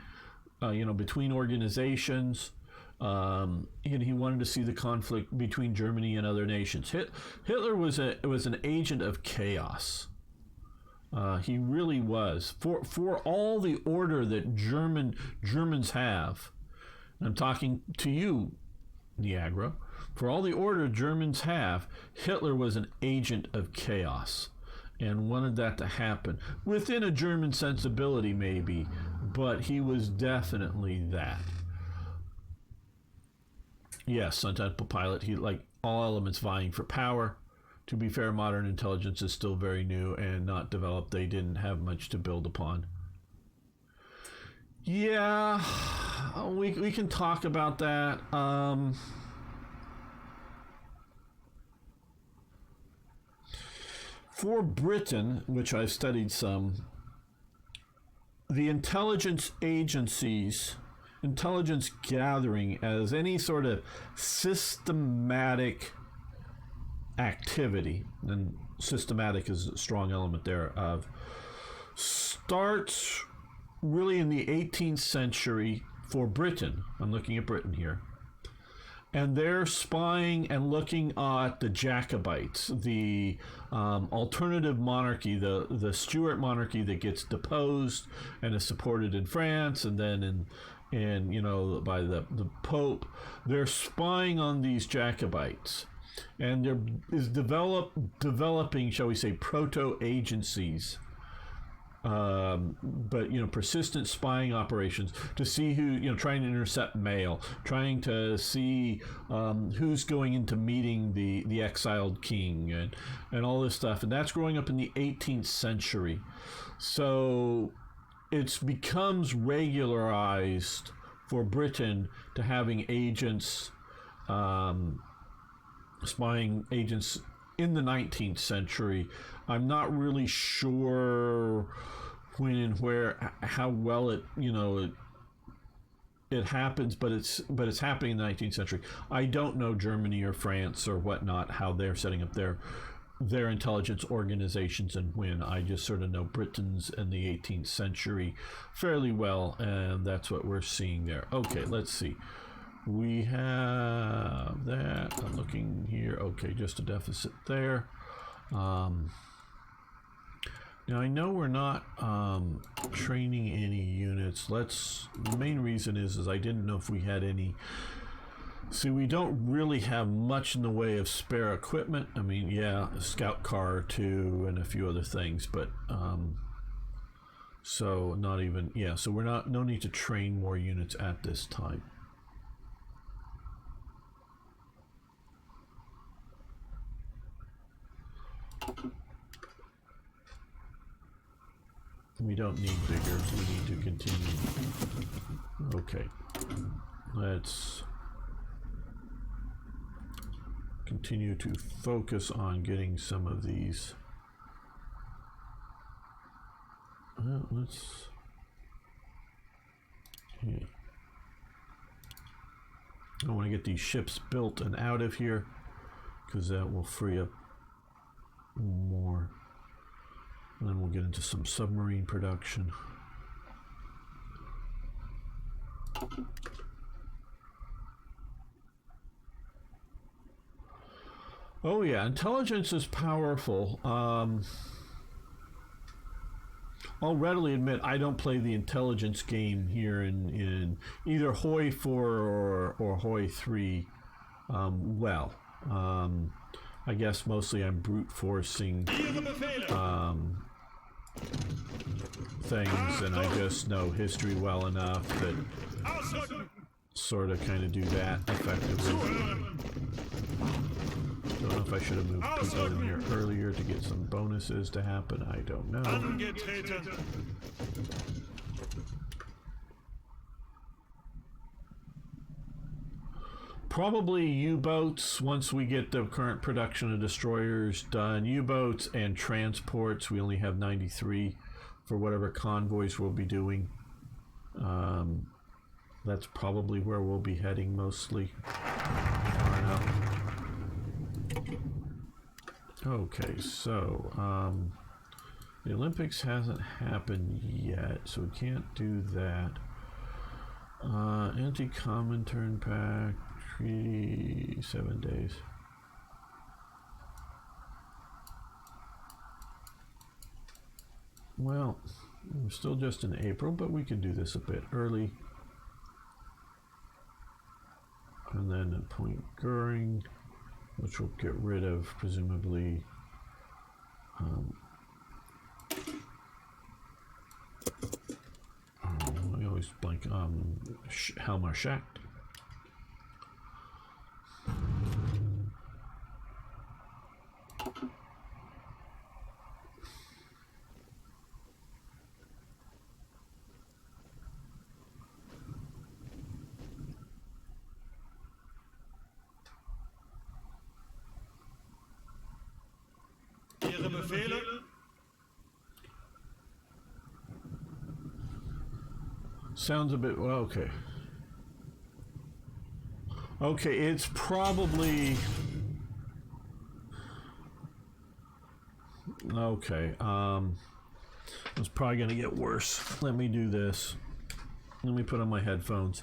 between organizations. And he wanted to see the conflict between Germany and other nations. Hitler was an agent of chaos. He really was. For all the order that Germans have, and I'm talking to you, Niagara, for all the order Germans have, Hitler was an agent of chaos and wanted that to happen within a German sensibility, maybe, but he was definitely that. Yes, Sun-Temple Pilot, he like all elements vying for power. To be fair, modern intelligence is still very new and not developed. They didn't have much to build upon. Yeah, we can talk about that. For Britain, which I've studied some, the intelligence agencies, intelligence gathering as any sort of systematic activity, and systematic is a strong element thereof, starts really in the 18th century for Britain. I'm looking at Britain here. and they're spying and looking at the Jacobites, the alternative monarchy, the Stuart monarchy that gets deposed and is supported in France, and then in you know, by the Pope. They're spying on these Jacobites, and there is developing, shall we say, proto agencies. But you know, persistent spying operations to see who, you know, trying to intercept mail, trying to see who's going into meeting the exiled king, and all this stuff, and that's growing up in the 18th century. So it becomes regularized for Britain to having agents, spying agents in the 19th century. I'm not really sure when and where, how well it, you know, it happens, but it's happening in the 19th century. I don't know Germany or France or whatnot, how they're setting up their intelligence organizations and when. I just sort of know Britain's in the 18th century fairly well, and that's what we're seeing there. Okay, let's see. We have that. I'm looking here. Okay, just a deficit there. Now I know we're not training any units. The main reason is I didn't know if we had any. See, we don't really have much in the way of spare equipment. I mean, yeah, a scout car or two and a few other things, but so not even, yeah, so no need to train more units at this time. We don't need bigger. We need to continue. Okay. Let's continue to focus on getting some of these. Well, let's... Okay. I want to get these ships built and out of here, because that will free up more. And then we'll get into some submarine production. Oh yeah, intelligence is powerful. I'll readily admit I don't play the intelligence game here in either Hoi 4 or Hoi 3 well. I guess mostly I'm brute forcing things, and I just know history well enough that sort of kind of do that effectively. Don't know if I should have moved people in here earlier to get some bonuses to happen. I don't know. Probably U-boats once we get the current production of destroyers done. U-boats and transports. We only have 93 for whatever convoys we'll be doing. That's probably where we'll be heading mostly. Okay, so the Olympics hasn't happened yet, so we can't do that. Anti-Comintern Pact, treaty, 7 days. Well, we're still just in April, but we can do this a bit early. And then appoint Goering, which will get rid of, presumably, I always blank, Helmar Schacht. Sounds a bit, well, okay. Okay, it's probably... Okay, it's probably going to get worse. Let me do this. Let me put on my headphones.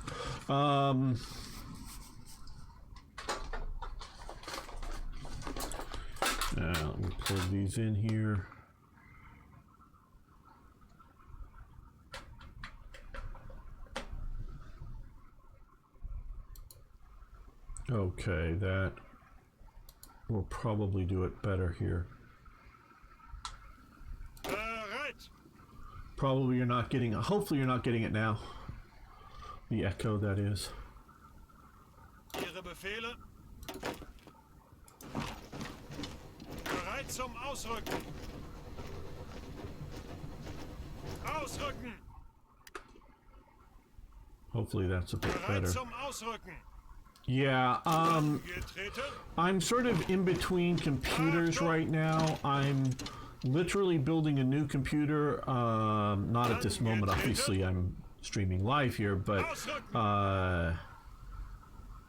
Let me plug these in here. Okay, that will probably do it better here. Probably you're not getting, hopefully you're not getting it now. The echo, that is. Ihre Befehle. Bereit zum Ausrücken. Ausrücken. Hopefully that's a bit Bereit better. zum Ausrücken. Yeah, Angetreten. I'm sort of in between computers right now. I'm literally building a new computer. Not at this moment, obviously. I'm streaming live here, but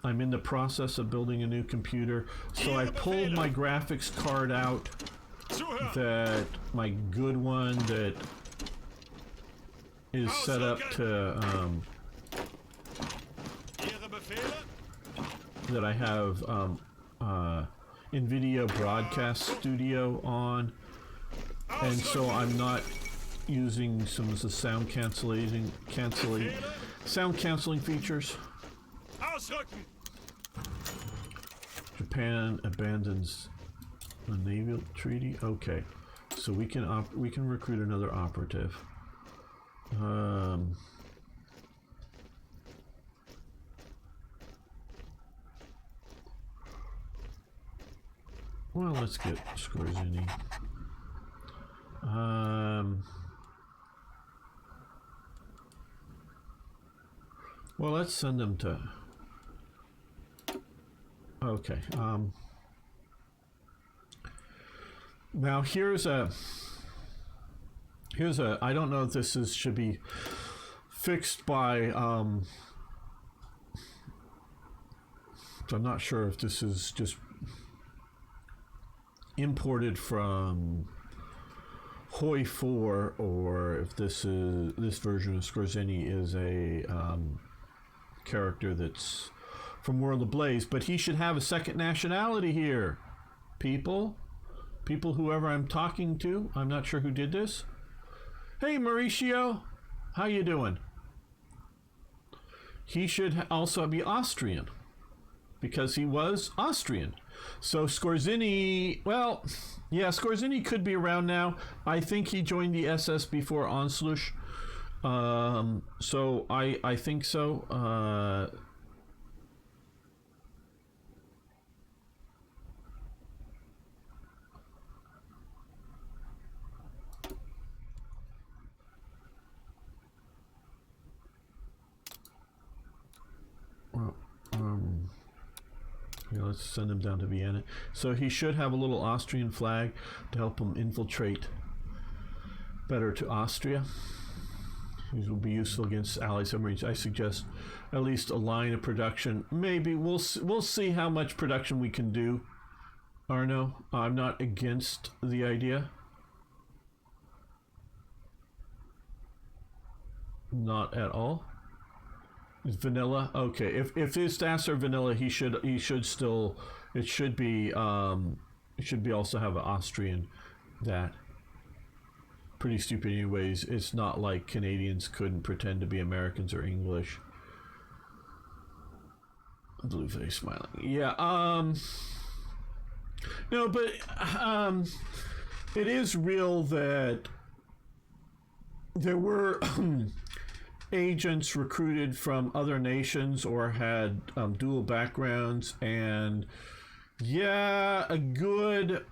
I'm in the process of building a new computer. So I pulled my graphics card out, that my good one that is set up to that I have NVIDIA Broadcast Studio on, and so I'm not using some of the sound canceling features. Japan abandons the naval treaty. Okay, so we can recruit another operative. Well, let's get Scorzini. Well, let's send them to. Okay. Now here's a. I don't know if this should be fixed by. So I'm not sure if this is just imported from Hoi 4 or if this version of Scorzini is a character that's from World of Blaze, but he should have a second nationality here. People, whoever I'm talking to, I'm not sure who did this. Hey Mauricio, how you doing? He should also be Austrian, because he was Austrian. So Scorzini, well, yeah, Scorzini could be around now. I think he joined the SS before Anschluss. So I think so. Well, yeah, let's send him down to Vienna. So he should have a little Austrian flag to help him infiltrate better to Austria. These will be useful against Allied submarines. I suggest at least a line of production. Maybe we'll see how much production we can do. Arno, I'm not against the idea. Not at all. Is vanilla? Okay. If his stats are vanilla, he should still. It should be also have an Austrian. That. Pretty stupid anyways. It's not like Canadians couldn't pretend to be Americans or English. Blue face smiling. Yeah, no, but it is real that there were agents recruited from other nations or had dual backgrounds, and yeah, a good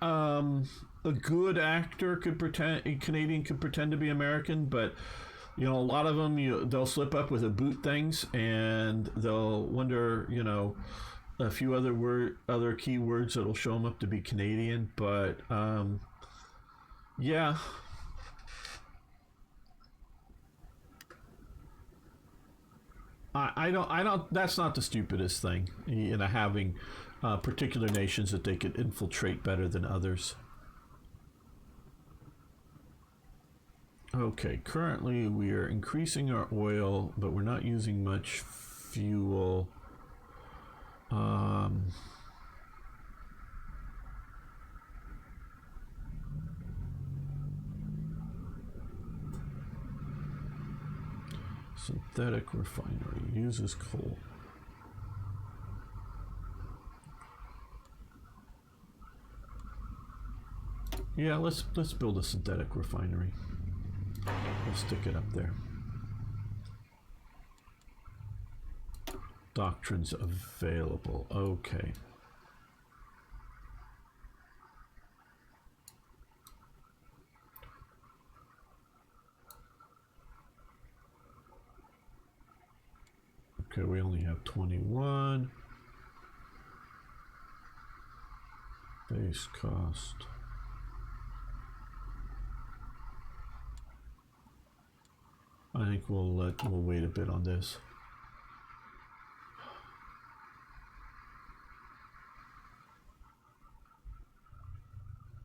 actor could pretend, a Canadian could pretend to be American, but you know, a lot of them, they'll slip up with a boot things, and they'll wonder, you know, a few other keywords that'll show them up to be Canadian. But yeah, I don't. That's not the stupidest thing, you know, having particular nations that they could infiltrate better than others. Okay, currently we are increasing our oil, but we're not using much fuel. Synthetic refinery uses coal. Yeah, let's build a synthetic refinery. We'll stick it up there. Doctrines available. Okay. Okay, we only have 21. Base cost. I think we'll wait a bit on this.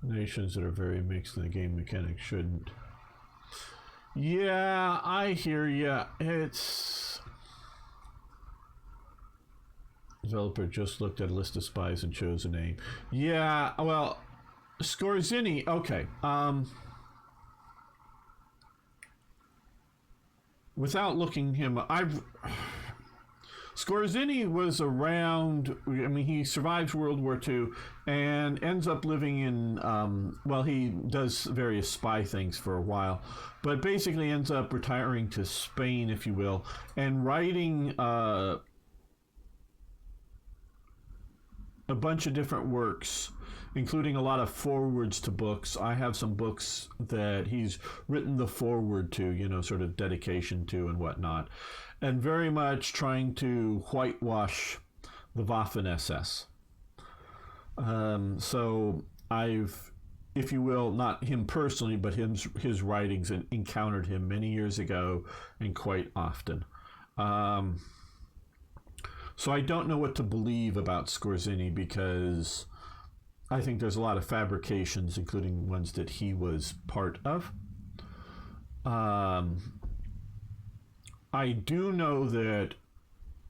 Nations that are very mixed in the game mechanics shouldn't. Yeah, I hear ya. It's... Developer just looked at a list of spies and chose a name. Yeah, well, Skorzeny, okay. Without looking him, Skorzeny was around. I mean, he survives World War II and ends up living in. Well, he does various spy things for a while, but basically ends up retiring to Spain, if you will, and writing a bunch of different works, including a lot of forewords to books. I have some books that he's written the foreword to, you know, sort of dedication to and whatnot, and very much trying to whitewash the Waffen-SS. So I've, if you will, not him personally, but his writings, and encountered him many years ago and quite often. So I don't know what to believe about Skorzeny, because I think there's a lot of fabrications, including ones that he was part of. I do know that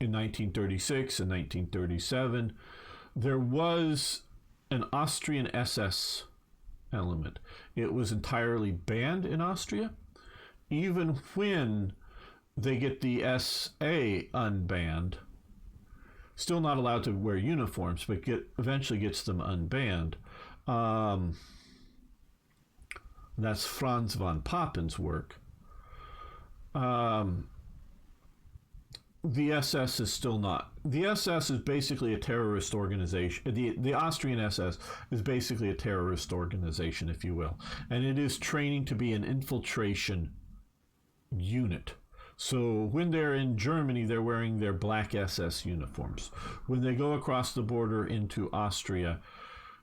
in 1936 and 1937, there was an Austrian SS element. It was entirely banned in Austria, even when they get the SA unbanned. Still not allowed to wear uniforms, but eventually gets them unbanned. That's Franz von Pappen's work. The SS is still not. The SS is basically a terrorist organization. The Austrian SS is basically a terrorist organization, if you will. And it is training to be an infiltration unit. So when they're in Germany, they're wearing their black SS uniforms. When they go across the border into Austria,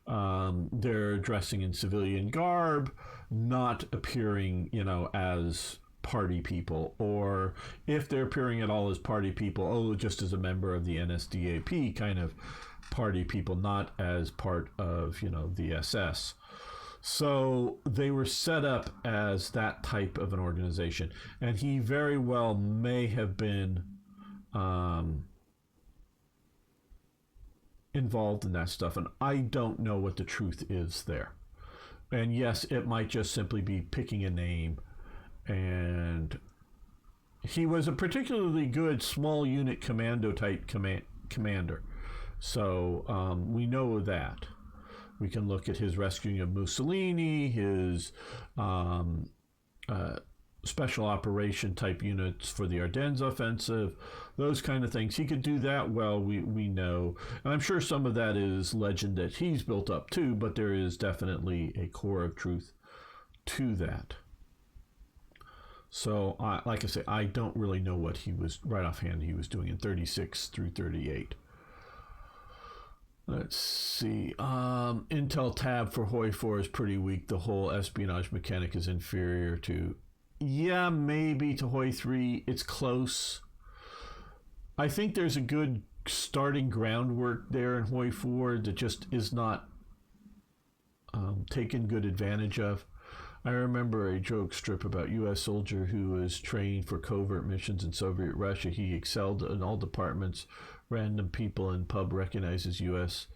they're dressing in civilian garb, not appearing, you know, as party people, or if they're appearing at all as party people, just as a member of the NSDAP kind of party people, not as part of, you know, the SS. So they were set up as that type of an organization, and he very well may have been involved in that stuff, and I don't know what the truth is there. And yes, it might just simply be picking a name, and he was a particularly good small unit commando type commander. So we know that. We can look at his rescuing of Mussolini, his special operation type units for the Ardennes offensive, those kind of things. He could do that well, we know. And I'm sure some of that is legend that he's built up too, but there is definitely a core of truth to that. So, like I say, I don't really know what he was, right offhand, he was doing in 36 through 38. Let's see. Intel tab for Hoi 4 is pretty weak. The whole espionage mechanic is inferior to... Yeah, maybe to Hoi 3. It's close. I think there's a good starting groundwork there in Hoi 4 that just is not taken good advantage of. I remember a joke strip about U.S. soldier who was trained for covert missions in Soviet Russia. He excelled in all departments. Random people in pub recognize U.S.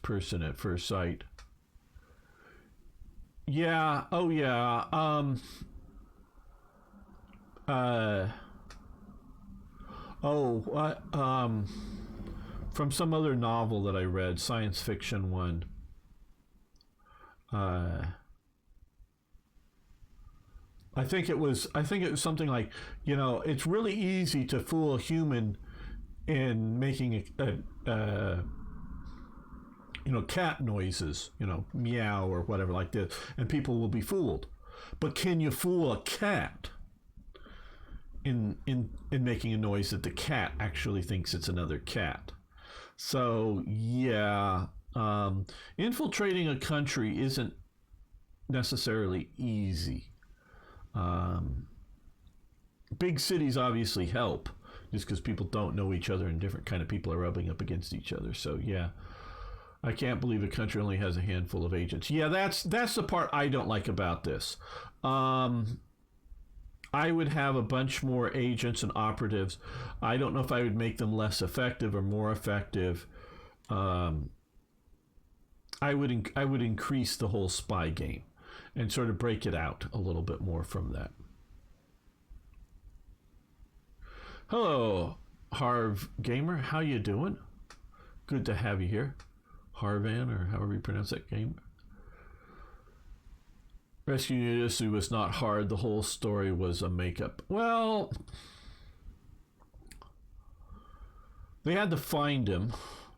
person at first sight. Yeah. Oh, yeah. From some other novel that I read, science fiction one. I think it was something like, you know, it's really easy to fool a human in making you know, cat noises, you know, meow or whatever like this, and people will be fooled. But can you fool a cat in making a noise that the cat actually thinks it's another cat? So yeah, infiltrating a country isn't necessarily easy. Big cities obviously help, just because people don't know each other and different kind of people are rubbing up against each other. So yeah, I can't believe a country only has a handful of agents. Yeah, that's the part I don't like about this. I would have a bunch more agents and operatives. I don't know if I would make them less effective or more effective. I would increase the whole spy game and sort of break it out a little bit more from that. Hello, Harv Gamer. How you doing? Good to have you here. Harvan, or however you pronounce that game. Rescuing Yusu was not hard. The whole story was a makeup. Well, they had to find him.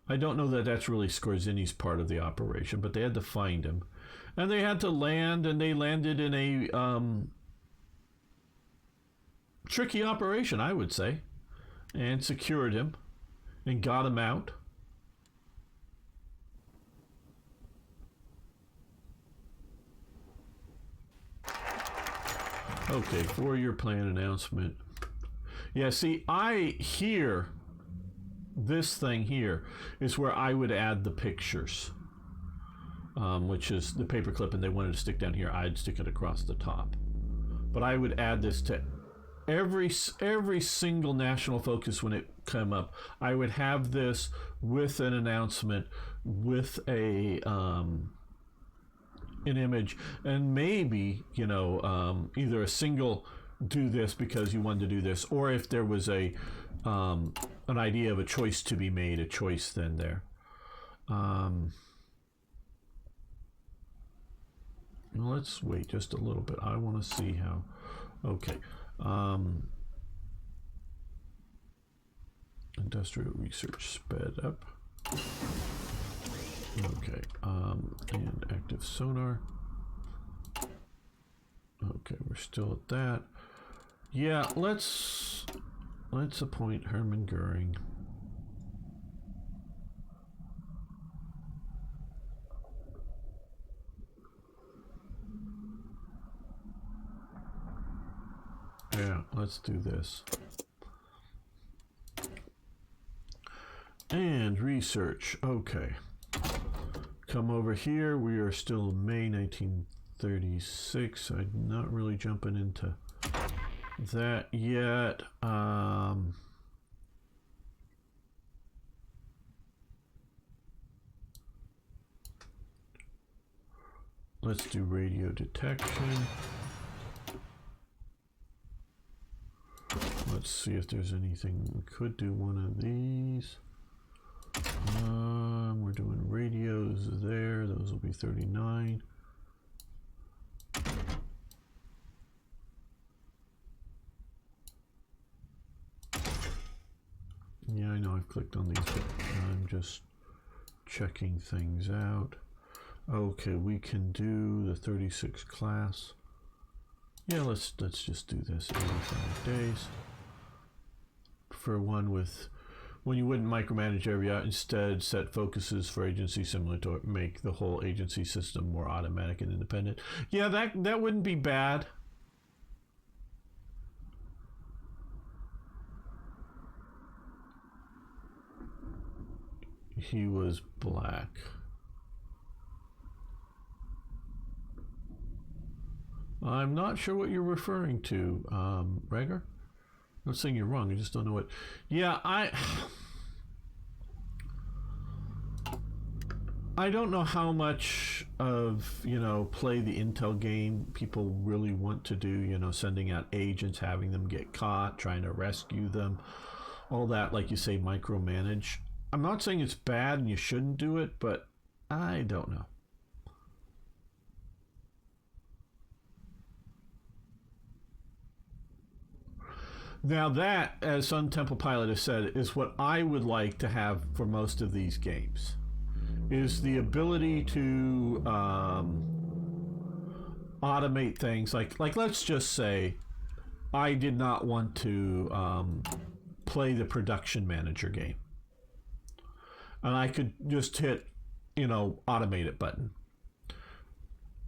I don't know that that's really Skorzini's part of the operation, but they had to find him. And they had to land, and they landed in a tricky operation, I would say, and secured him and got him out. Okay, 4-year plan announcement. Yeah, see, I hear this thing here is where I would add the pictures, which is the paperclip, and they wanted to stick down here. I'd stick it across the top. But I would add this to every single national focus when it come up. I would have this with an announcement, with a an image, and maybe, you know, either a single do this because you wanted to do this, or if there was a an idea of a choice to be made, a choice then there. Well, let's wait just a little bit. I want to see how. Okay. Industrial research sped up. Okay, and active sonar. Okay, we're still at that. Yeah, let's appoint Hermann Goering. Yeah, let's do this. And research, okay. Come over here, we are still in May 1936. I'm not really jumping into that yet. Let's do radio detection. Let's see if there's anything. We could do one of these. We're doing radios there. Those will be 39. Yeah, I know I've clicked on these, but I'm just checking things out. Okay, we can do the 36 class. Yeah, let's just do this 85 days. For one with when you wouldn't micromanage area, instead set focuses for agency similar to make the whole agency system more automatic and independent. Yeah, that wouldn't be bad. He was black. I'm not sure what you're referring to, Rager. I'm not saying you're wrong, I just don't know what. Yeah, I I don't know how much of, play the intel game people really want to do, sending out agents, having them get caught, trying to rescue them, all that, like you say, micromanage. I'm not saying it's bad and you shouldn't do it, but I don't know. Now that, as Sun Temple Pilot has said, is what I would like to have for most of these games, is the ability to automate things. Like let's just say I did not want to play the production manager game. And I could just hit, automate it button.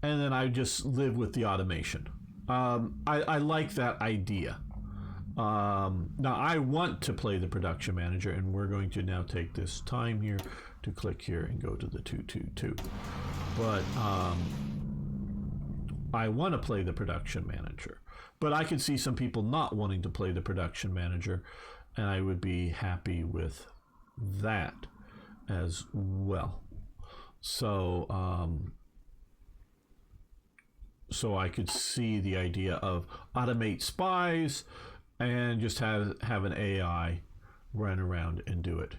And then I just live with the automation. I like that idea. Now I want to play the production manager, and we're going to now take this time here to click here and go to the 222. But I want to play the production manager. But I could see some people not wanting to play the production manager, and I would be happy with that as well. So so I could see the idea of automate spies and just have an AI run around and do it.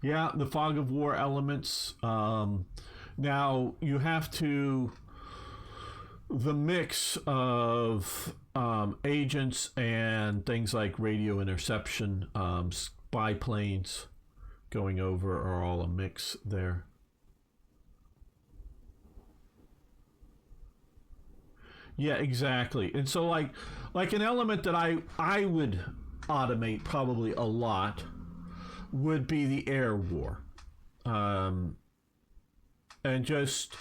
Yeah, the fog of war elements. Now you have to, the mix of agents and things like radio interception, spy planes going over are all a mix there. Yeah, exactly. And so like an element that I would automate probably a lot would be the air war. And just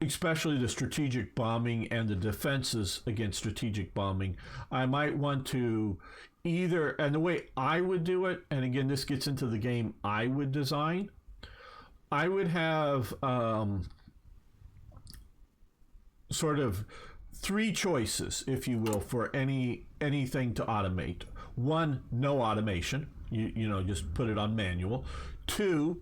especially the strategic bombing and the defenses against strategic bombing. I might want to either, and the way I would do it, and again, this gets into the game I would design, I would have sort of three choices, if you will, for anything to automate. One, no automation. You just put it on manual. Two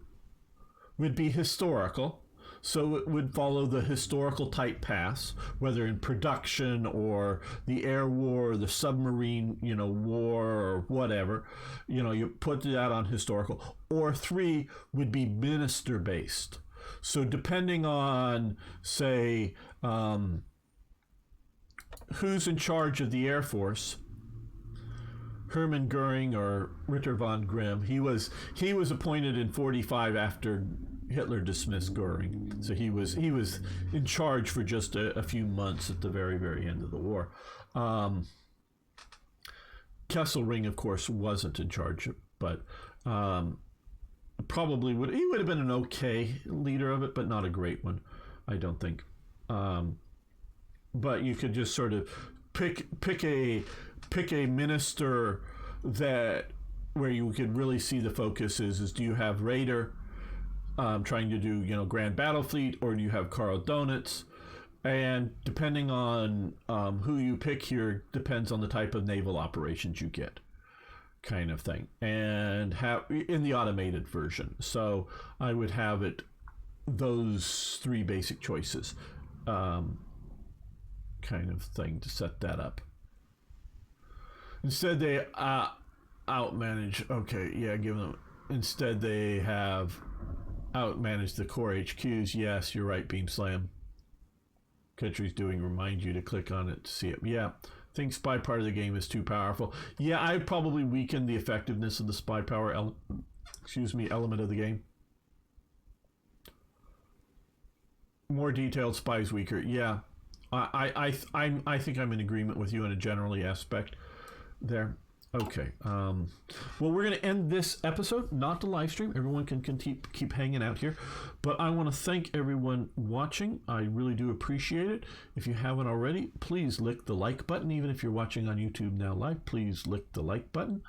would be historical. So it would follow the historical type paths, whether in production or the air war, or the submarine, war or whatever. You put that on historical. Or three would be minister based. So depending on, say, who's in charge of the Air Force, Hermann Goering or Ritter von Grimm, he was appointed in 1945 after Hitler dismissed Goering. So he was in charge for just a few months at the very, very end of the war. Kesselring, of course, wasn't in charge, but probably would have been an okay leader of it, but not a great one, I don't think. But you could just sort of pick a minister that where you could really see the focus is do you have Raider trying to do Grand Battle Fleet, or do you have Karl Donitz? And depending on who you pick here depends on the type of naval operations you get, kind of thing, and have in the automated version. So I would have it those three basic choices, kind of thing, to set that up. Instead they outmanage. Okay, yeah, give them. Instead they have outmanage the core HQs. Yes, you're right, Beam Slam. Country's doing remind you to click on it to see it. Yeah, think spy part of the game is too powerful. Yeah, I probably weaken the effectiveness of the spy power element of the game. More detailed, spies weaker. Yeah, I think I'm in agreement with you in a generally aspect there. Okay. Well, we're going to end this episode, not the live stream. Everyone can keep hanging out here. But I want to thank everyone watching. I really do appreciate it. If you haven't already, please lick the like button. Even if you're watching on YouTube now live, please lick the like button.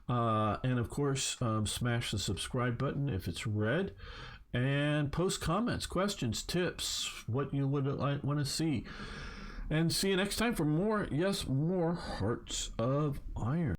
And of course, smash the subscribe button if it's red. And post comments, questions, tips, what you would want to see. And see you next time for more Hearts of Iron.